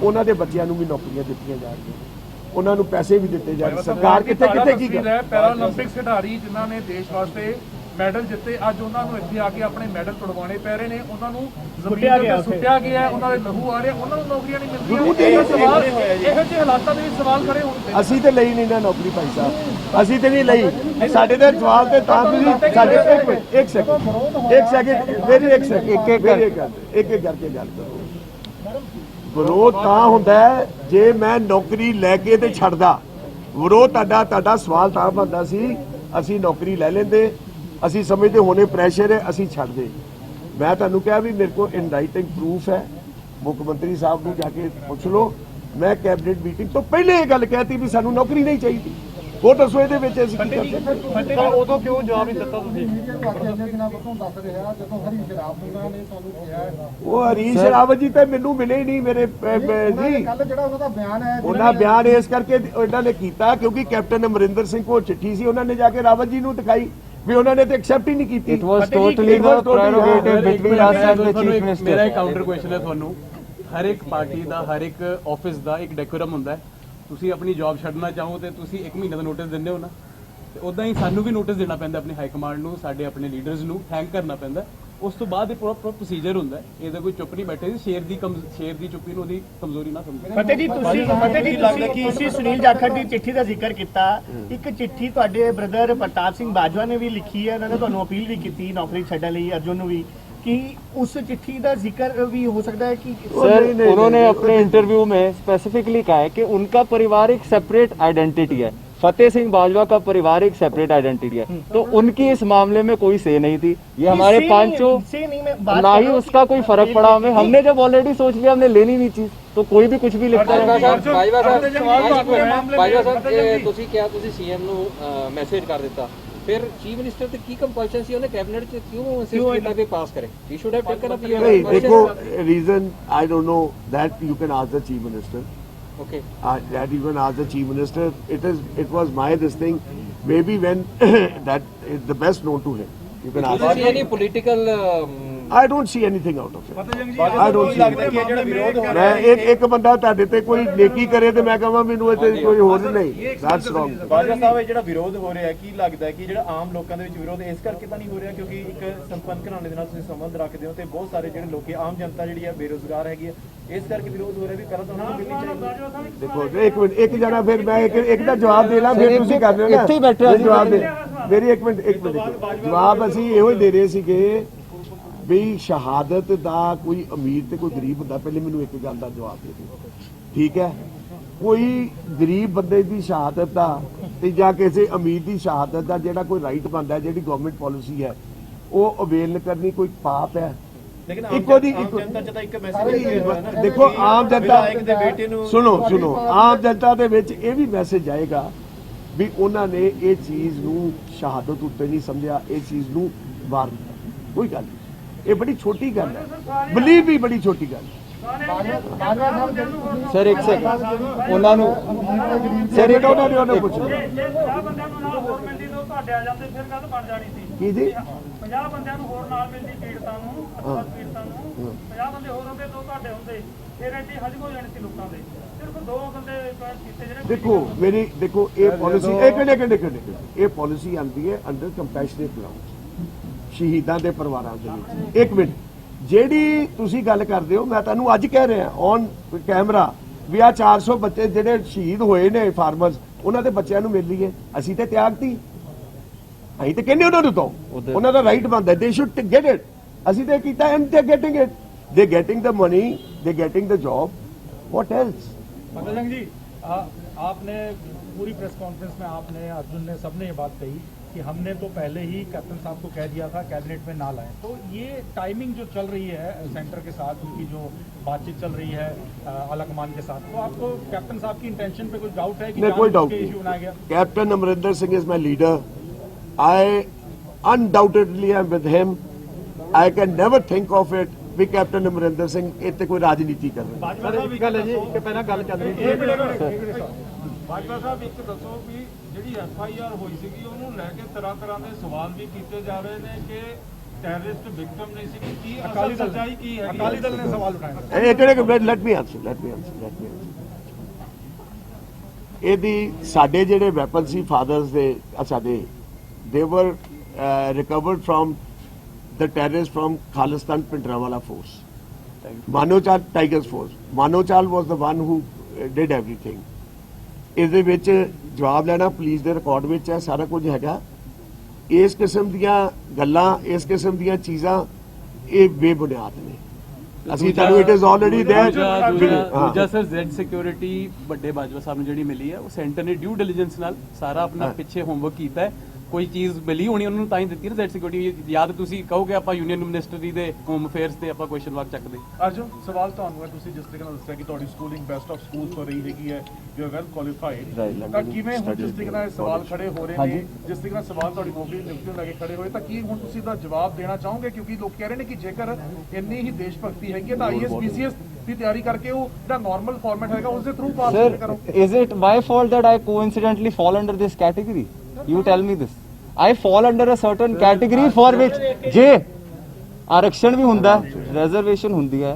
ਉਹਨਾਂ ਦੇ ਬੱਚਿਆਂ ਨੂੰ ਵੀ ਨੌਕਰੀਆਂ ਦਿੱਤੀਆਂ ਜਾ ਰਹੀਆਂ, ਉਹਨਾਂ ਨੂੰ ਪੈਸੇ ਵੀ ਦਿੱਤੇ ਜਾ ਰਹੇ। ਸਰਕਾਰ ਕਿੱਥੇ ਕੀ ਕਰ ਪੈਰਾਲੰਪਿਕਸ ਖਿਡਾਰੀ ਜਿਨ੍ਹਾਂ ਨੇ ਦੇਸ਼ ਵਾਸਤੇ ਮੈਡਲ ਜਿੱਤੇ, ਅੱਜ ਉਹਨਾਂ ਨੂੰ ਇੱਥੇ ਆ ਕੇ ਆਪਣੇ ਮੈਡਲ ਤੁੜਵਾਉਣੇ ਪੈ ਰਹੇ ਨੇ, ਉਹਨਾਂ ਨੂੰ ਜ਼ਮੀਨ ਤੇ ਸੁੱਟਿਆ ਗਿਆ, ਉਹਨਾਂ ਦੇ ਲਹੂ ਆ ਰਿਹਾ, ਉਹਨਾਂ ਨੂੰ ਨੌਕਰੀਆਂ ਨਹੀਂ ਮਿਲ ਰਹੀਆਂ। ਸਵਾਲ ਇਹੋ ਜਿਹੇ ਹਾਲਾਤਾਂ ਦੇ ਵਿੱਚ ਸਵਾਲ ਖੜੇ ਹੋਣ। ਅਸੀਂ ਤੇ ਲਈ ਨਹੀਂ ਨਾ ਨੌਕਰੀ ਭਾਈ ਸਾਹਿਬ, ਅਸੀਂ ਤੇ ਨਹੀਂ ਲਈ। ਸਾਡੇ ਤੇ ਸਵਾਲ ਤੇ ਤਾਂ ਤੁਸੀਂ ਸਾਡੇ ਇੱਕ ਸੈਕਿੰਡ ਮੇਰੀ ਇੱਕ ਕਰਕੇ ਗੱਲ ਕਰੋ। ਵਿਰੋਧ ਤਾਂ ਹੁੰਦਾ ਹੈ ਜੇ ਮੈਂ ਨੌਕਰੀ ਲੈ ਕੇ ਤੇ ਛੱਡਦਾ। ਵਿਰੋਧ ਤੁਹਾਡਾ ਸਵਾਲ ਤਾਂ ਬਣਦਾ ਸੀ ਅਸੀਂ ਨੌਕਰੀ ਲੈ ਲੈਂਦੇ, ਅਸੀਂ ਸਮਝਦੇ ਹੋਣੇ ਪ੍ਰੈਸ਼ਰ ਹੈ, ਅਸੀਂ ਛੱਡਦੇ। ਮੈਂ ਤੁਹਾਨੂੰ ਕਿਹਾ ਵੀ ਮੇਰੇ ਕੋਲ ਇਨ ਰਾਈਟਿੰਗ ਪ੍ਰੂਫ ਹੈ, ਮੁੱਖ ਮੰਤਰੀ ਸਾਹਿਬ ਨੂੰ ਜਾ ਕੇ ਪੁੱਛ ਲਓ। ਮੈਂ ਕੈਬਨਿਟ ਮੀਟਿੰਗ ਤੋਂ ਪਹਿਲੇ ਇਹ ਗੱਲ ਕਹਿਤੀ ਵੀ ਸਾਨੂੰ ਨੌਕਰੀ ਨਹੀਂ ਚਾਹੀਦੀ। ਉਹ ਦੱਸੋ ਇਹਦੇ ਵਿੱਚ ਅਸੀਂ ਕੀ ਕਰਦੇ? ਉਦੋਂ ਕਿਉਂ ਜਵਾਬ ਨਹੀਂ ਦਿੱਤਾ ਤੁਸੀਂ? ਮੀਡੀਆ ਨੂੰ ਅੱਜ ਇੰਨੇ ਦਿਨਾਂ ਤੋਂ ਦੱਸ ਰਿਹਾ ਜਦੋਂ ਹਰੀਸ਼ ਰਾਵਤ ਨੇ ਤੁਹਾਨੂੰ ਕਿਹਾ ਉਹ ਹਰੀਸ਼ ਰਾਵਤ ਜੀ ਤਾਂ ਮੈਨੂੰ ਮਿਲੇ ਹੀ ਨਹੀਂ ਮੇਰੇ ਜੀ। ਕੱਲ ਜਿਹੜਾ ਉਹਨਾਂ ਦਾ ਬਿਆਨ ਹੈ, ਉਹਨਾਂ ਬਿਆਨ ਇਸ ਕਰਕੇ ਇਹਨਾਂ ਨੇ ਕੀਤਾ ਕਿਉਂਕਿ ਕੈਪਟਨ ਅਮਰਿੰਦਰ ਸਿੰਘ ਕੋਲ ਚਿੱਠੀ ਸੀ, ਉਹਨਾਂ ਨੇ ਜਾ ਕੇ ਰਾਵਤ ਜੀ ਨੂੰ ਦਿਖਾਈ ਵੀ ਉਹਨਾਂ ਨੇ ਤੇ ਐਕਸੈਪਟ ਹੀ ਨਹੀਂ ਕੀਤੀ। It was totally the prerogative between us and the chief minister. ਮੇਰਾ ਇੱਕ ਕਾਊਂਟਰ ਕੁਐਸਚਨ ਹੈ ਤੁਹਾਨੂੰ। ਹਰ ਇੱਕ ਪਾਰਟੀ ਦਾ, ਹਰ ਇੱਕ ਆਫਿਸ ਦਾ ਇੱਕ ਡੈਕੋਰਮ ਹੁੰਦਾ ਹੈ। ਤੁਸੀਂ ਆਪਣੀ ਜੌਬ ਛੱਡਣਾ ਚਾਹੋ ਤੇ ਤੁਸੀਂ 1 ਮਹੀਨੇ ਦਾ ਨੋਟਿਸ ਦਿੰਦੇ ਹੋ ਨਾ, ਤੇ ਉਦਾਂ ਹੀ ਸਾਨੂੰ ਵੀ ਨੋਟਿਸ ਦੇਣਾ ਪੈਂਦਾ ਆਪਣੀ ਹਾਈ ਕਮਾਂਡ ਨੂੰ, ਸਾਡੇ ਆਪਣੇ ਲੀਡਰਸ ਨੂੰ ਥੈਂਕ ਕਰਨਾ ਪੈਂਦਾ। ਉਸ ਤੋਂ ਬਾਅਦ ਇਹ ਪ੍ਰੋਪਰ ਪ੍ਰੋਸੀਜਰ ਹੁੰਦਾ ਹੈ। ਇਹਦਾ ਕੋਈ ਚੁੱਪ ਨਹੀਂ ਬੈਠੇ, ਸ਼ੇਰ ਦੀ ਚੁੱਪੀ ਨੂੰ ਉਹਦੀ ਕਮਜ਼ੋਰੀ ਨਾ ਸਮਝੋ। ਫਤਿਹ ਜੀ ਤੁਸੀਂ ਸੁਨੀਲ ਜਾਖੜ ਦੀ ਚਿੱਠੀ ਦਾ ਜ਼ਿਕਰ ਕੀਤਾ। ਇੱਕ ਚਿੱਠੀ ਤੁਹਾਡੇ ਬ੍ਰਦਰ ਪ੍ਰਤਾਪ ਸਿੰਘ ਬਾਜਵਾ ਨੇ ਵੀ ਲਿਖੀ ਹੈ, ਉਹਨਾਂ ਨੇ ਤੁਹਾਨੂੰ ਅਪੀਲ ਵੀ ਕੀਤੀ ਨੌਕਰੀ ਛੱਡਣ ਲਈ, ਅਰਜੁਨ ਨੂੰ ਵੀ, कि उस चिट्ठी का जिक्र भी हो सकता है कि सर उन्होंने अपने इंटरव्यू में स्पेसिफिकली कहा है कि उनका परिवार एक सेपरेट आइडेंटिटी है, फतेह सिंह बाजवा का परिवार एक सेपरेट आइडेंटिटी है, तो उनकी इस मामले में कोई से नहीं थी। ये हमारे पांचों ना ही उसका कोई फर्क पड़ा हमें, हमने जब ऑलरेडी सोच लिया हमने लेनी नहीं चीज, तो कोई भी कुछ भी लिखता है। ਤੁਸੀਂ ਕਿਹਾ ਤੁਸੀਂ ਸੀਐਮ ਨੂੰ ਮੈਸੇਜ ਕਰ ਦਿੱਤਾ, ਫਿਰ ਚੀਫ ਮਿਨਿਸਟਰ ਤੇ ਕੀ ਕੰਪਲਸ਼ਨ ਸੀ ਉਹਨੇ ਕੈਬਨਿਟ ਚ ਕਿਉਂ ਇਨਸਿਸਟ ਕੀਤਾ ਕਿ ਪਾਸ ਕਰੇ? He should have taken up your नहीं देखो reason I don't know that you can ask the chief minister okay that you can ask the chief minister. It was my this thing maybe when that is the best known to him. You can ask ਤੁਸੀਂ ਐਨੀ political I don't see anything out of it. I don't see मैं एक ਬੰਦਾ ਤੁਹਾਡੇ ਤੇ ਕੋਈ ਨੇਕੀ ਕਰੇ ਤੇ ਮੈਂ ਕਹਾਂ ਮੈਨੂੰ ਇੱਥੇ ਕੋਈ ਹੋਰ ਨਹੀਂ, that's wrong. ਬਾਜਵਾ ਸਾਹਿਬ ਇਹ ਜਿਹੜਾ ਵਿਰੋਧ ਹੋ ਰਿਹਾ ਕੀ ਲੱਗਦਾ ਹੈ ਕਿ ਜਿਹੜਾ ਆਮ ਲੋਕਾਂ ਦੇ ਵਿੱਚ ਵਿਰੋਧ ਇਸ ਕਰਕੇ ਤਾਂ ਨਹੀਂ ਹੋ ਰਿਹਾ ਕਿਉਂਕਿ ਇੱਕ ਸੰਪੰਨ ਘਰਾਣੇ ਦੇ ਨਾਲ ਤੁਸੀਂ ਸੰਬੰਧ ਰੱਖਦੇ ਹੋ ਤੇ ਬਹੁਤ ਸਾਰੇ ਜਿਹੜੇ ਲੋਕੀ ਆਮ ਜਨਤਾ ਜਿਹੜੀ ਹੈ ਬੇਰੁਜ਼ਗਾਰ ਹੈਗੀ ਹੈ, ਇਸ ਕਰਕੇ ਵਿਰੋਧ ਹੋ ਰਿਹਾ ਵੀ ਪਹਿਲਾਂ ਤਾਂ ਉਹਨਾਂ ਨੂੰ ਮਿਲਣੀ ਚਾਹੀਦੀ। ਦੇਖੋ ਇੱਕ ਮਿੰਟ, ਇੱਕ ਜਣਾ ਫਿਰ ਮੈਂ ਇੱਕ ਦਾ ਜਵਾਬ ਦੇ ਲਾਂ, ਫਿਰ ਤੁਸੀਂ ਕਰ ਲਿਓ ਨਾ, ਇੱਥੇ ਹੀ ਬੈਠੇ ਹੋ ਜਵਾਬ ਦੇ ਮੇਰੀ ਇੱਕ ਮਿੰਟ ਜਵਾਬ ਅਸੀਂ ਇਹੋ ਹੀ ਦੇ ਰਹੇ ਸੀਗੇ ਵੀ ਸ਼ਹਾਦਤ ਦਾ ਕੋਈ ਅਮੀਰ ਤੇ ਕੋਈ ਗਰੀਬ ਹੁੰਦਾ। ਪਹਿਲੇ ਮੈਨੂੰ ਇੱਕ ਗੱਲ ਦਾ ਜਵਾਬ ਦੇ ਦਿਓ, ਠੀਕ ਹੈ? ਕੋਈ ਗਰੀਬ ਬੰਦੇ ਦੀ ਸ਼ਹਾਦਤ ਦਾ ਤੇ ਜਾਂ ਕਿਸੇ ਅਮੀਰ ਦੀ ਸ਼ਹਾਦਤ ਦਾ ਜਿਹੜਾ ਕੋਈ ਰਾਈਟ ਬਣਦਾ, ਜਿਹੜੀ ਗਵਰਨਮੈਂਟ ਪਾਲਿਸੀ ਹੈ ਉਹ ਅਵੇਲ ਕਰਨੀ ਕੋਈ ਪਾਪ ਹੈ? ਲੇਕਿਨ ਇੱਕੋ ਦੀ ਆਮ ਜਨਤਾ ਚ ਤਾਂ ਇੱਕ ਮੈਸੇਜ ਦੇਖੋ ਆਮ ਜਨਤਾ ਦੇ ਬੇਟੇ ਨੂੰ ਸੁਣੋ ਆਮ ਜਨਤਾ ਦੇ ਵਿੱਚ ਇਹ ਵੀ ਮੈਸੇਜ ਆਏਗਾ ਵੀ ਉਹਨਾਂ ਨੇ ਇਹ ਚੀਜ਼ ਨੂੰ ਸ਼ਹਾਦਤ ਉੱਤੇ ਨਹੀਂ ਸਮਝਿਆ, ਇਹ ਚੀਜ਼ ਨੂੰ ਵਾਰ ਕੋਈ ਗੱਲ ਨਹੀਂ, ਇਹ ਬੜੀ ਛੋਟੀ ਗੱਲ ਹੈ, ਬਲੀਵ ਵੀ ਬੜੀ ਛੋਟੀ ਗੱਲ ਹੈ। सर एक सेकंड ਉਹਨਾਂ ਨੂੰ ਸਰ ਇਹ ਉਹਨਾਂ ਨੇ ਪੁੱਛੋ ਬੰਦਿਆਂ ਨੂੰ ਨਾਲ ਹੋਰ ਮਿਲਦੀ ਤੋਂ ਤੁਹਾਡੇ ਆ ਜਾਂਦੇ ਫਿਰ ਗੱਲ ਬਣ ਜਾਣੀ ਸੀ। ਕੀ ਜੀ 50 ਬੰਦਿਆਂ ਨੂੰ ਹੋਰ ਨਾਲ ਮਿਲਦੀ ਪੀੜਤਾਂ ਨੂੰ, ਪੀੜਤਾਂ ਨੂੰ 50 ਬੰਦੇ ਹੋਰ ਹੁੰਦੇ ਤੋਂ ਤੁਹਾਡੇ ਹੁੰਦੇ, ਫਿਰ ਐਡੀ ਹਜਮ ਹੋ ਜਾਣੀ ਸੀ ਲੋਕਾਂ ਦੇ। ਸਿਰਫ 2 ਬੰਦੇ ਕੀਤੇ ਜਿਹੜੇ ਦੇਖੋ ਇਹ ਪਾਲਿਸੀ ਇਹ ਪਾਲਿਸੀ ਆਉਂਦੀ ਹੈ ਅੰਡਰ ਕੰਪੈਸ਼ਨੇਟ ਗਰਾਊਂਡ ਸ਼ਹੀਦਾਂ ਦੇ ਪਰਿਵਾਰਾਂ ਦੇ ਵਿੱਚ। ਇੱਕ ਮਿੰਟ, ਜਿਹੜੀ ਤੁਸੀਂ ਗੱਲ ਕਰਦੇ ਹੋ ਮੈਂ ਤੁਹਾਨੂੰ ਅੱਜ ਕਹਿ ਰਿਹਾ ਔਨ ਕੈਮਰਾ ਵੀ ਆ 400 ਬੱਚੇ ਜਿਹੜੇ ਸ਼ਹੀਦ ਹੋਏ ਨੇ ਫਾਰਮਰਸ, ਉਹਨਾਂ ਦੇ ਬੱਚਿਆਂ ਨੂੰ ਮਿਲ ਲਈਏ, ਅਸੀਂ ਤੇ ਤਿਆਗਤੀ, ਅਸੀਂ ਤੇ ਕਹਿੰਦੇ ਉਹਨਾਂ ਨੂੰ ਤੋਂ ਉਹਨਾਂ ਦਾ ਰਾਈਟ ਬਣਦਾ, ਦੇ ਸ਼ੁੱਡ ਗੈਟ ਇਟ, ਅਸੀਂ ਤੇ ਕੀਤਾ and they getting it, they getting the money, they getting the job, what else? Patel ji आपने पूरी प्रेस कॉन्फ्रेंस में आपने, अर्जुन ने, सबने ये बात कही कि हमने तो पहले ही कैप्टन साहब को कह दिया था कैबिनेट में ना लाएं, तो ये टाइमिंग जो चल रही है सेंटर के साथ, उनकी जो बातचीत चल रही है आलाकमान के साथ, तो आपको कैप्टन साहब की इंटेंशन पे कोई डाउट है कि नहीं, कोई डाउट इशू बनाया गया? Captain Amarinder Singh is my leader, I undoubtedly am with him, I can never think of it ਵੀ ਕੈਪਟਨ ਅਮਰਿੰਦਰ ਸਿੰਘ ਇੱਥੇ ਕੋਈ ਰਾਜਨੀਤੀ ਕਰ ਰਿਹਾ। ਬਾਜਵਾ ਸਾਹਿਬ ਇੱਕ ਗੱਲ ਹੈ ਜੀ, ਇੱਕ ਪਹਿਲਾਂ ਗੱਲ ਚੱਲ ਰਹੀ ਸੀ ਬਾਜਵਾ ਸਾਹਿਬ ਇੱਕ ਦੱਸੋ ਵੀ ਜਿਹੜੀ FIR ਹੋਈ ਸੀਗੀ ਉਹਨੂੰ ਲੈ ਕੇ ਤਰ੍ਹਾਂ ਦੇ ਸਵਾਲ ਵੀ ਕੀਤੇ ਜਾ ਰਹੇ ਨੇ ਕਿ ਟੈਰਰਿਸਟ ਵਿਕਟਮ ਨਹੀਂ ਸੀ, ਕੀ ਅਸਲ ਸੱਚਾਈ ਕੀ ਹੈ? ਅਕਾਲੀ ਦਲ ਨੇ ਸਵਾਲ ਉਠਾਏ। ਲੈਟ ਮੀ ਆਨਸਰ ਇਹਦੀ ਸਾਡੇ ਜਿਹੜੇ ਵੈਪਨ ਸੀ ਫਾਦਰਸ ਦੇ ਸਾਡੇ ਦੇ were recovered from the terrorists from Khalistan Pindrawala force, Manochal Tigers force. Manochal was the one who did everything. ਇਹਦੇ ਵਿੱਚ ਜਵਾਬ ਲੈਣਾ ਪੁਲਿਸ ਦੇ ਰਿਕਾਰਡ ਵਿੱਚ ਹੈ, ਸਾਰਾ ਕੁਝ ਹੈਗਾ। ਇਸ ਕਿਸਮ ਦੀਆਂ ਗੱਲਾਂ, ਇਸ ਕਿਸਮ ਦੀਆਂ ਚੀਜ਼ਾਂ ਇਹ ਬੇਬੁਨਿਆਦ ਨੇ। ਅਸੀਂ ਤੁਹਾਨੂੰ ਇਟ ਇਜ਼ ਆਲਰੇਡੀ देयर। ਦੂਜਾ ਸਰ ਜ਼ੈਡ ਸਿਕਿਉਰਿਟੀ ਵੱਡੇ ਬਾਜਵਾ ਸਾਹਿਬ ਨੂੰ ਜਿਹੜੀ ਮਿਲੀ ਹੈ ਉਹ ਸੈਂਟਰ ਨੇ ਡਿਊ ਡਿਲੀਜੈਂਸ ਨਾਲ ਸਾਰਾ ਆਪਣਾ ਪਿੱਛੇ ਹੋਮਵਰਕ ਕੀਤਾ ਹੈ, ਕੋਈ ਚੀਜ਼ ਮਿਲੀ ਹੋਣੀ ਉਹਨਾਂ ਨੂੰ ਤਾਂ ਹੀ ਦਿੱਤੀ ਨਾ ਜ਼ੈਡ ਸਿਕਿਉਰਿਟੀ। ਯਾਦ ਤੁਸੀਂ ਕਹੋਗੇ ਆਪਾਂ ਯੂਨੀਅਨ ਮਿਨਿਸਟਰੀ ਦੇ ਹੋਮ ਅਫੇਅਰਸ ਤੇ ਆਪਾਂ ਕੁਐਸਚਨ ਮਾਰਕ ਚੱਕਦੇ। ਅਰਜੁਨ ਸਵਾਲ ਤੁਹਾਨੂੰ ਹੈ, ਤੁਸੀਂ ਜਿਸ ਤਰੀਕੇ ਨਾਲ ਦੱਸਿਆ ਕਿ ਤੁਹਾਡੀ ਸਕੂਲਿੰਗ ਬੈਸਟ ਆਫ ਸਕੂਲ ਤੋਂ ਰਹੀ ਹੈਗੀ ਹੈ, ਯੂ ਆਰ ਵੈਲ ਕੁਆਲੀਫਾਈਡ, ਤਾਂ ਕਿਵੇਂ ਹੁਣ ਜਿਸ ਤਰੀਕੇ ਨਾਲ ਸਵਾਲ ਖੜੇ ਹੋ ਰਹੇ ਨੇ, ਜਿਸ ਤਰੀਕੇ ਨਾਲ ਸਵਾਲ ਤੁਹਾਡੀ ਨੌਕਰੀ ਨਿਯੁਕਤੀ ਨੂੰ ਲੈ ਕੇ ਖੜੇ ਹੋਏ, ਤਾਂ ਕੀ ਹੁਣ ਤੁਸੀਂ ਦਾ ਜਵਾਬ ਦੇਣਾ ਚਾਹੋਗੇ? ਕਿਉਂਕਿ ਲੋਕ ਕਹਿ ਰਹੇ ਨੇ ਕਿ ਜੇਕਰ ਇੰਨੀ ਹੀ ਦੇਸ਼ ਭਗਤੀ ਹੈਗੀ ਹੈ ਤਾਂ IAS BCS ਦੀ ਤਿਆਰੀ ਕਰਕੇ ਉਹ ਜਿਹੜਾ ਨਾਰਮਲ ਫਾਰਮੈਟ ਹੈਗਾ ਉਸ ਦੇ ਥਰੂ ਪਾਸ ਕਰੋ। Is it my fault that I coincidentally fall under this category? You tell me this. I fall under a certain category for which ਜੇ ਆਰਕਸ਼ਣ ਵੀ ਹੁੰਦਾ, ਰਿਜ਼ਰਵੇਸ਼ਨ ਹੁੰਦੀ ਹੈ,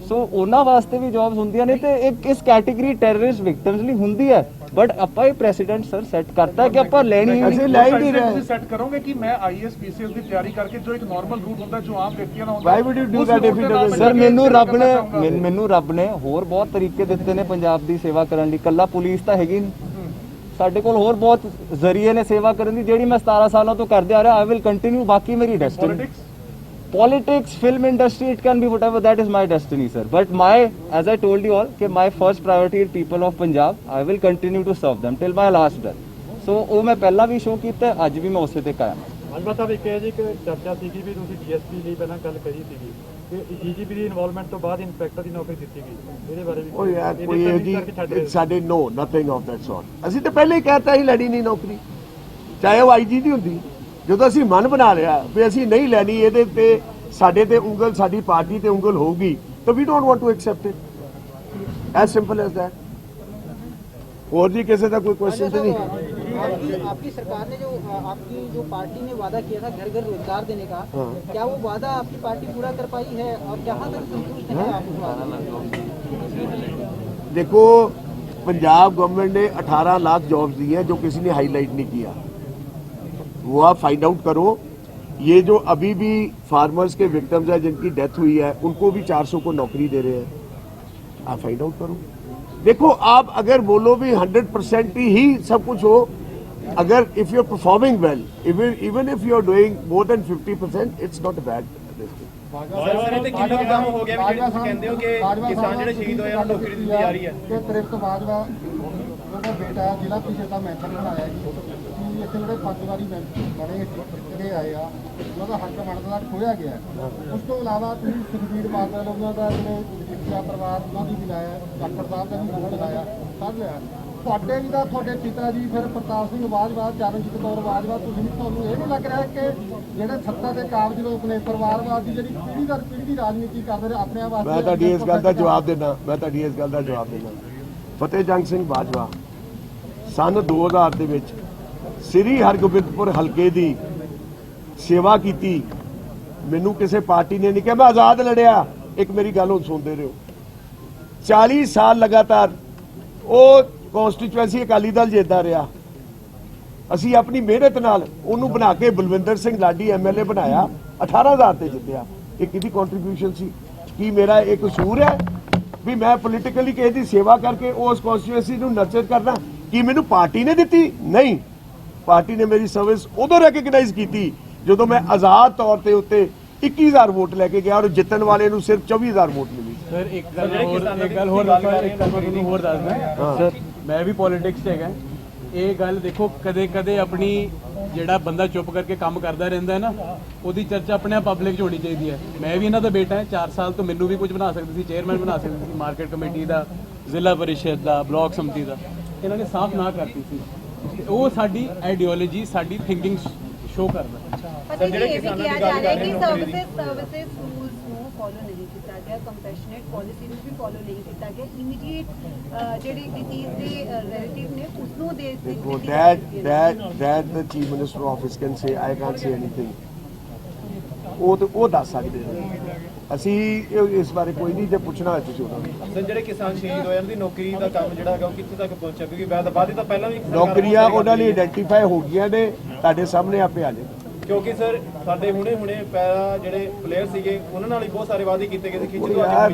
ਸੋ ਉਹਨਾਂ ਵਾਸਤੇ ਵੀ ਜੌਬਸ ਹੁੰਦੀਆਂ ਨੇ ਤੇ ਇੱਕ ਇਸ ਕੈਟੇਗਰੀ ਟੈਰਰਿਸਟ ਵਿਕਟਮਸ ਲਈ ਹੁੰਦੀ ਹੈ। ਬਟ ਆਪਾਂ ਇਹ ਪ੍ਰੈਸੀਡੈਂਟ ਸਰ ਸੈੱਟ ਕਰਤਾ ਕਿ ਆਪਾਂ ਲੈਣੀ ਹੀ ਅਸੀਂ ਨਹੀਂ। ਲੈ ਹੀ ਨਹੀਂ ਰਹੇ। ਤੁਸੀਂ ਸੈੱਟ ਕਰੋਗੇ ਕਿ ਮੈਂ ਆਈਐਸ ਪੀਸੀਐਸ ਦੀ ਤਿਆਰੀ ਕਰਕੇ ਜੋ ਇੱਕ ਨਾਰਮਲ ਰੂਟ ਹੁੰਦਾ ਜੋ ਆਮ ਵਿਅਕਤੀਆਂ ਦਾ ਹੁੰਦਾ Why would you do that if it doesn't- sir ਮੈਨੂੰ ਰੱਬ ਨੇ ਹੋਰ ਬਹੁਤ ਤਰੀਕੇ ਦਿੱਤੇ ਨੇ ਪੰਜਾਬ ਦੀ ਸੇਵਾ ਕਰਨ ਲਈ, ਕੱਲਾ ਪੁਲਿਸ ਤਾਂ ਹੈਗੀ ਨਹੀਂ, ਸਾਡੇ ਕੋਲ ਹੋਰ ਬਹੁਤ ਜ਼ਰੀਏ ਨੇ ਸੇਵਾ ਕਰਨ ਦੀ, ਜਿਹੜੀ ਮੈਂ 17 ਸਾਲਾਂ ਤੋਂ ਕਰਦੇ ਆ ਰਿਹਾ। ਆਈ ਵਿਲ ਕੰਟੀਨਿਊ, ਬਾਕੀ ਮੇਰੀ destiny politics, film industry, it can be whatever, that is my destiny sir, but as I told you all कि my first priority is people of Punjab. I will continue to serve them till my last breath. So ਉਹ ਮੈਂ ਪਹਿਲਾਂ ਵੀ show ਕੀਤਾ, ਅੱਜ ਵੀ ਮੈਂ ਉਸੇ ਤੇ ਕਾਇਮ ਹਾਂ। ਅੱਜ ਸਾਹਿਬ ਇੱਕ ਇਹ ਜੀ ਕਿ ਚਰਚਾ ਸੀਗੀ ਵੀ ਤੁਸੀਂ ਡੀਐਸਪੀ ਲਈ ਪਹਿਲਾਂ ਗੱਲ ਕਰੀ ਸੀਗੀ ਕਿ ਡੀਜੀਪੀ ਦੀ ਇਨਵੋਲਵਮੈਂਟ ਤੋਂ ਬਾਅਦ ਇੰਸਪੈਕਟਰ ਦੀ ਨੌਕਰੀ ਦਿੱਤੀ ਗਈ, ਇਹਦੇ ਬਾਰੇ ਵੀ ਉਹ ਯਾਰ ਕੋਈ ਇਹ ਜੀ ਸਾਡੇ ਨੋ ਨਥਿੰਗ ਆਫ ਦੈਟ ਸੌਰਟ। ਅਸੀਂ ਤਾਂ ਪਹਿਲੇ ਹੀ ਕਹਿਤਾ ਸੀ ਲੈਣੀ ਨਹੀਂ ਨੌਕਰੀ, ਚਾਹੇ ਉਹ ਆਈਜੀ ਦੀ ਹੁੰਦੀ। ਜਦੋਂ ਅਸੀਂ ਮਨ ਬਣਾ ਲਿਆ ਵੀ ਅਸੀਂ ਨਹੀਂ ਲੈਣੀ, ਇਹਦੇ ਤੇ ਸਾਡੇ ਤੇ ਉਂਗਲ, ਸਾਡੀ ਪਾਰਟੀ ਤੇ ਉਂਗਲ ਹੋਊਗੀ, ਤਾਂ we don't want to accept it, as simple as that. और जी कैसे था, कोई क्वेश्चन तो नहीं? आपकी सरकार ने आपकी जो पार्टी ने वादा किया था घर घर रोजगार देने का, क्या वो वादा आपकी पार्टी पूरा कर पाई है और कहाँ तक संतुष्ट है आप उस वादे? देखो, पंजाब गवर्नमेंट ने 18 लाख जॉब्स दी हैं जो किसी ने हाईलाइट नहीं किया, वो आप फाइंड आउट करो। ये जो अभी भी फार्मर्स के विक्टिम्स हैं जिनकी डेथ हुई है, उनको भी 400 को नौकरी दे रहे हैं, आप फाइंड आउट करो। देखो, आप अगर बोलो भी 100% ही सब कुछ हो, अगर if you are performing well, even if you are doing more than 50%, it's not bad. Sir ਤੇ ਕਿੰਨਾ ਕੰਮ ਹੋ ਗਿਆ ਵੀ ਜਿਹੜੇ ਤੁਸੀਂ ਕਹਿੰਦੇ ਹੋ ਕਿ ਕਿਸਾਨ ਜਿਹੜੇ ਸ਼ਹੀਦ ਹੋਏ ਉਹਨਾਂ ਨੂੰ ਨੌਕਰੀ ਦਿੱਤੀ ਜਾ ਰਹੀ ਹੈ? ਕਿ ਤ੍ਰਿਪਤ ਬਾਜਵਾ ਉਹਦਾ ਬੇਟਾ ਜ਼ਿਲ੍ਹਾ ਪ੍ਰੀਸ਼ਦ ਦਾ ਮੈਂਬਰ ਬਣਾਇਆ ਜੀ, ਕਿ ਇੱਥੇ ਜਿਹੜੇ 5 ਵਾਰੀ ਬਣੇ ਜਿਹੜੇ ਆਏ ਆ, ਉਹਨਾਂ ਦਾ ਹੱਕ ਬਣਦਾ ਖੋਇਆ ਗਿਆ। ਉਸ ਤੋਂ ਇਲਾਵਾ ਤੁਸੀਂ ਸੁਖਬੀਰ ਬਾਦਲ ਉਹਨਾਂ ਦਾ ਜਿਹੜੇ ਸਿੱਖਿਆ ਪਰਿਵਾਰ ਉਹਨਾਂ ਦੀ ਵੀ ਲਾਇਆ, ਡਾਕਟਰ ਸਾਹਿਬ ਦਾ ਵੀ ਬਹੁਤ ਲਾਇਆ, ਸਭ ਲਿਆ। ਤੁਹਾਡੇ ਵੀ ਤਾਂ ਤੁਹਾਡੇ ਪਿਤਾ ਜੀ ਫਿਰ ਪ੍ਰਤਾਪ ਸਿੰਘ ਬਾਜਵਾ, ਚਰਨਜੀਤ ਕੌਰ ਬਾਜਵਾ, ਤੁਹਾਨੂੰ ਇਹ ਨਹੀਂ ਲੱਗ ਰਿਹਾ ਕਿ ਜਿਹੜੇ ਸੱਤਾ ਦੇ ਕਾਬਜ ਲੋਕ ਨੇ, ਪਰਿਵਾਰਵਾਦ ਦੀ ਜਿਹੜੀ ਪੀੜ੍ਹੀ ਦਰ ਪੀੜ੍ਹੀ ਦੀ ਰਾਜਨੀਤੀ ਕਰਦੇ ਨੇ ਆਪਣੇ ਵਾਸਤੇ? ਮੈਂ ਤੁਹਾਡੀ ਇਸ ਗੱਲ ਦਾ ਜਵਾਬ ਦੇਣਾ, ਫਤਿਹ ਜੰਗ ਸਿੰਘ ਬਾਜਵਾ ਸਨ 2000 ਦੇ ਵਿੱਚ ਸ੍ਰੀ ਹਰਗੋਬਿੰਦਪੁਰ ਹਲਕੇ ਦੀ ਸੇਵਾ ਕੀਤੀ। ਮੈਨੂੰ ਕਿਸੇ ਪਾਰਟੀ ਨੇ ਨਹੀਂ ਕਿਹਾ ਮੈਂ ਆਜ਼ਾਦ ਲੜਿਆ। ਇੱਕ ਮੇਰੀ ਗੱਲ ਹੁਣ ਸੁਣਦੇ ਰਹੋ, 40 ਸਾਲ ਲਗਾਤਾਰ ਉਹ ਕੌਂਸਟੀਚੁਐਂਸੀ ਅਕਾਲੀ ਦਲ ਜਿੱਤਦਾ ਰਿਹਾ। ਅਸੀਂ ਆਪਣੀ ਮਿਹਨਤ ਨਾਲ ਉਹਨੂੰ ਬਣਾ ਕੇ ਬਲਵਿੰਦਰ ਸਿੰਘ ਲਾਡੀ ਐਮਐਲਏ ਬਣਾਇਆ, 18000 ਤੇ ਜਿੱਤਿਆ। ਇਹ ਕਿਹਦੀ ਕੰਟਰੀਬਿਊਸ਼ਨ ਸੀ? ਕੀ ਮੇਰਾ ਇਹ ਕਸੂਰ ਹੈ ਵੀ ਮੈਂ ਪੋਲੀਟੀਕਲੀ ਕਿਸੇ ਦੀ ਸੇਵਾ ਕਰਕੇ ਉਸ ਕੌਂਸਟੀਚੁਐਂਸੀ ਨੂੰ ਨਰਚਰ ਕਰਨਾ? ਕੀ ਮੈਨੂੰ ਪਾਰਟੀ ਨੇ ਦਿੱਤੀ? ਨਹੀਂ, ਪਾਰਟੀ ਨੇ ਮੇਰੀ ਸਰਵਿਸ ਉਦੋਂ ਰੈਕਗਨਾਈਜ਼ ਕੀਤੀ ਜਦੋਂ ਮੈਂ ਆਜ਼ਾਦ ਤੌਰ ਤੇ ਉੱਤੇ 21000 ਵੋਟ ਲੈ ਕੇ ਗਿਆ ਔਰ ਜਿੱਤਣ ਵਾਲੇ ਨੂੰ ਸਿਰਫ 24000 ਵੋਟ ਮਿਲੀ। ਸਰ ਇੱਕ ਗੱਲ ਹੋਰ ਦੱਸਦਾ ਸਰ, ਮੈਂ ਵੀ ਪੋਲਿਟਿਕਸ 'ਚ ਹੈਗਾ। ਇਹ ਗੱਲ ਦੇਖੋ, ਕਦੇ ਕਦੇ ਆਪਣੀ ਜਿਹੜਾ ਬੰਦਾ ਚੁੱਪ ਕਰਕੇ ਕੰਮ ਕਰਦਾ ਰਹਿੰਦਾ ਹੈ ਨਾ, ਉਹਦੀ ਚਰਚਾ ਆਪਣੇ ਪਬਲਿਕ 'ਚ ਹੋਣੀ ਚਾਹੀਦੀ ਹੈ। ਮੈਂ ਵੀ ਇਹਨਾਂ ਦਾ ਬੇਟਾ ਹਾਂ, 4 ਸਾਲ ਤੋਂ ਮੈਨੂੰ ਵੀ ਕੁਝ ਬਣਾ ਸਕਦੇ ਸੀ, ਚੇਅਰਮੈਨ ਬਣਾ ਸਕਦੇ ਸੀ, ਮਾਰਕੀਟ ਕਮੇਟੀ ਦਾ, ਜ਼ਿਲ੍ਹਾ ਪਰਿਸ਼ਦ ਦਾ, ਬਲਾਕ ਸਮਿਤੀ ਦਾ। ਇਹਨਾਂ ਨੇ ਸਾਫ਼ ਨਾ ਕਰਤੀ ਸੀ। ਉਹ ਸਾਡੀ ਆਈਡੀਓਲੋਜੀ, ਸਾਡੀ ਥਿੰਕਿੰਗ ਸ਼ੋ ਕਰਦਾ। ਪਤਾ ਨਹੀਂ ਇਹ ਵੀ ਕਿਹਾ ਜਾ ਰਿਹਾ ਕਿ ਸਰਵਿਸਿਜ਼ ਰੂਲਸ ਨੂੰ ਫੋਲੋ ਨਹੀਂ ਕੀਤਾ ਗਿਆ, ਕੰਪੈਸ਼ਨੇਟ ਪਾਲਿਸੀ ਨੂੰ ਵੀ ਫੋਲੋ ਨਹੀਂ ਕੀਤਾ ਗਿਆ, ਇਮੀਡੀਏਟ ਜਿਹੜੀ ਡਿਸੀਜ਼ ਦੇ ਰਿਲੇਟਿਵ ਨੇ ਉਸ ਨੂੰ ਦੇ ਦੇਖੋ, that the chief minister office can say, I can't say anything। ਉਹ ਦੱਸ ਸਕਦੇ ਨੇ, ਅਸੀਂ ਇਸ ਬਾਰੇ ਕੋਈ ਨਹੀਂ। ਜੇ ਪੁੱਛਣਾ ਹੈ ਤੁਸੀਂ ਉਹਨਾਂ ਨੂੰ। ਸਰ ਜਿਹੜੇ ਕਿਸਾਨ ਸ਼ਹੀਦ ਹੋਏ ਉਹਨਾਂ ਦੀ ਨੌਕਰੀ ਦਾ ਕੰਮ ਜਿਹੜਾ ਹੈਗਾ ਉਹ ਕਿੱਥੇ ਤੱਕ ਪਹੁੰਚਿਆ? ਕਿਉਂਕਿ ਵਾਅਦੇ ਤਾਂ ਪਹਿਲਾਂ ਵੀ ਨੌਕਰੀਆਂ ਉਹਨਾਂ ਲਈ ਆਇਡੈਂਟੀਫਾਈ ਹੋ ਗਈਆਂ ਨੇ, ਤੁਹਾਡੇ ਸਾਹਮਣੇ ਆਪੇ ਆ ਜਾਏ। ਕਿਉਂਕਿ ਸਰ ਸਾਡੇ ਹੁਣੇ ਪਹਿਲਾਂ ਜਿਹੜੇ ਪਲੇਅਰ ਸੀਗੇ ਉਹਨਾਂ ਨਾਲ ਹੀ ਬਹੁਤ ਸਾਰੇ ਵਾਅਦੇ ਕੀਤੇ ਗਏ ਸੀ, ਖਿੱਚ ਤੋਂ ਯਾਰ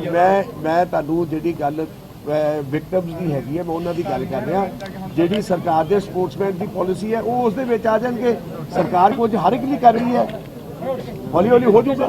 ਮੈਂ ਤੁਹਾਨੂੰ ਜਿਹੜੀ ਗੱਲ ਵਿਕਟਮਸ ਦੀ ਹੈਗੀ ਹੈ, ਮੈਂ ਉਹਨਾਂ ਦੀ ਗੱਲ ਕਰ ਰਿਹਾ। ਜਿਹੜੀ ਸਰਕਾਰ ਦੇ ਸਪੋਰਟਸਮੈਨ ਦੀ ਪਾਲਿਸੀ ਹੈ ਉਹ ਉਸ ਦੇ ਵਿੱਚ ਆ ਜਾਣਗੇ। ਸਰਕਾਰ ਕੁਝ ਹਰ ਇੱਕ ਲਈ ਕਰ ਰਹੀ ਹੈ, ਹੌਲੀ ਹੌਲੀ ਹੋ ਜਾਊਗਾ।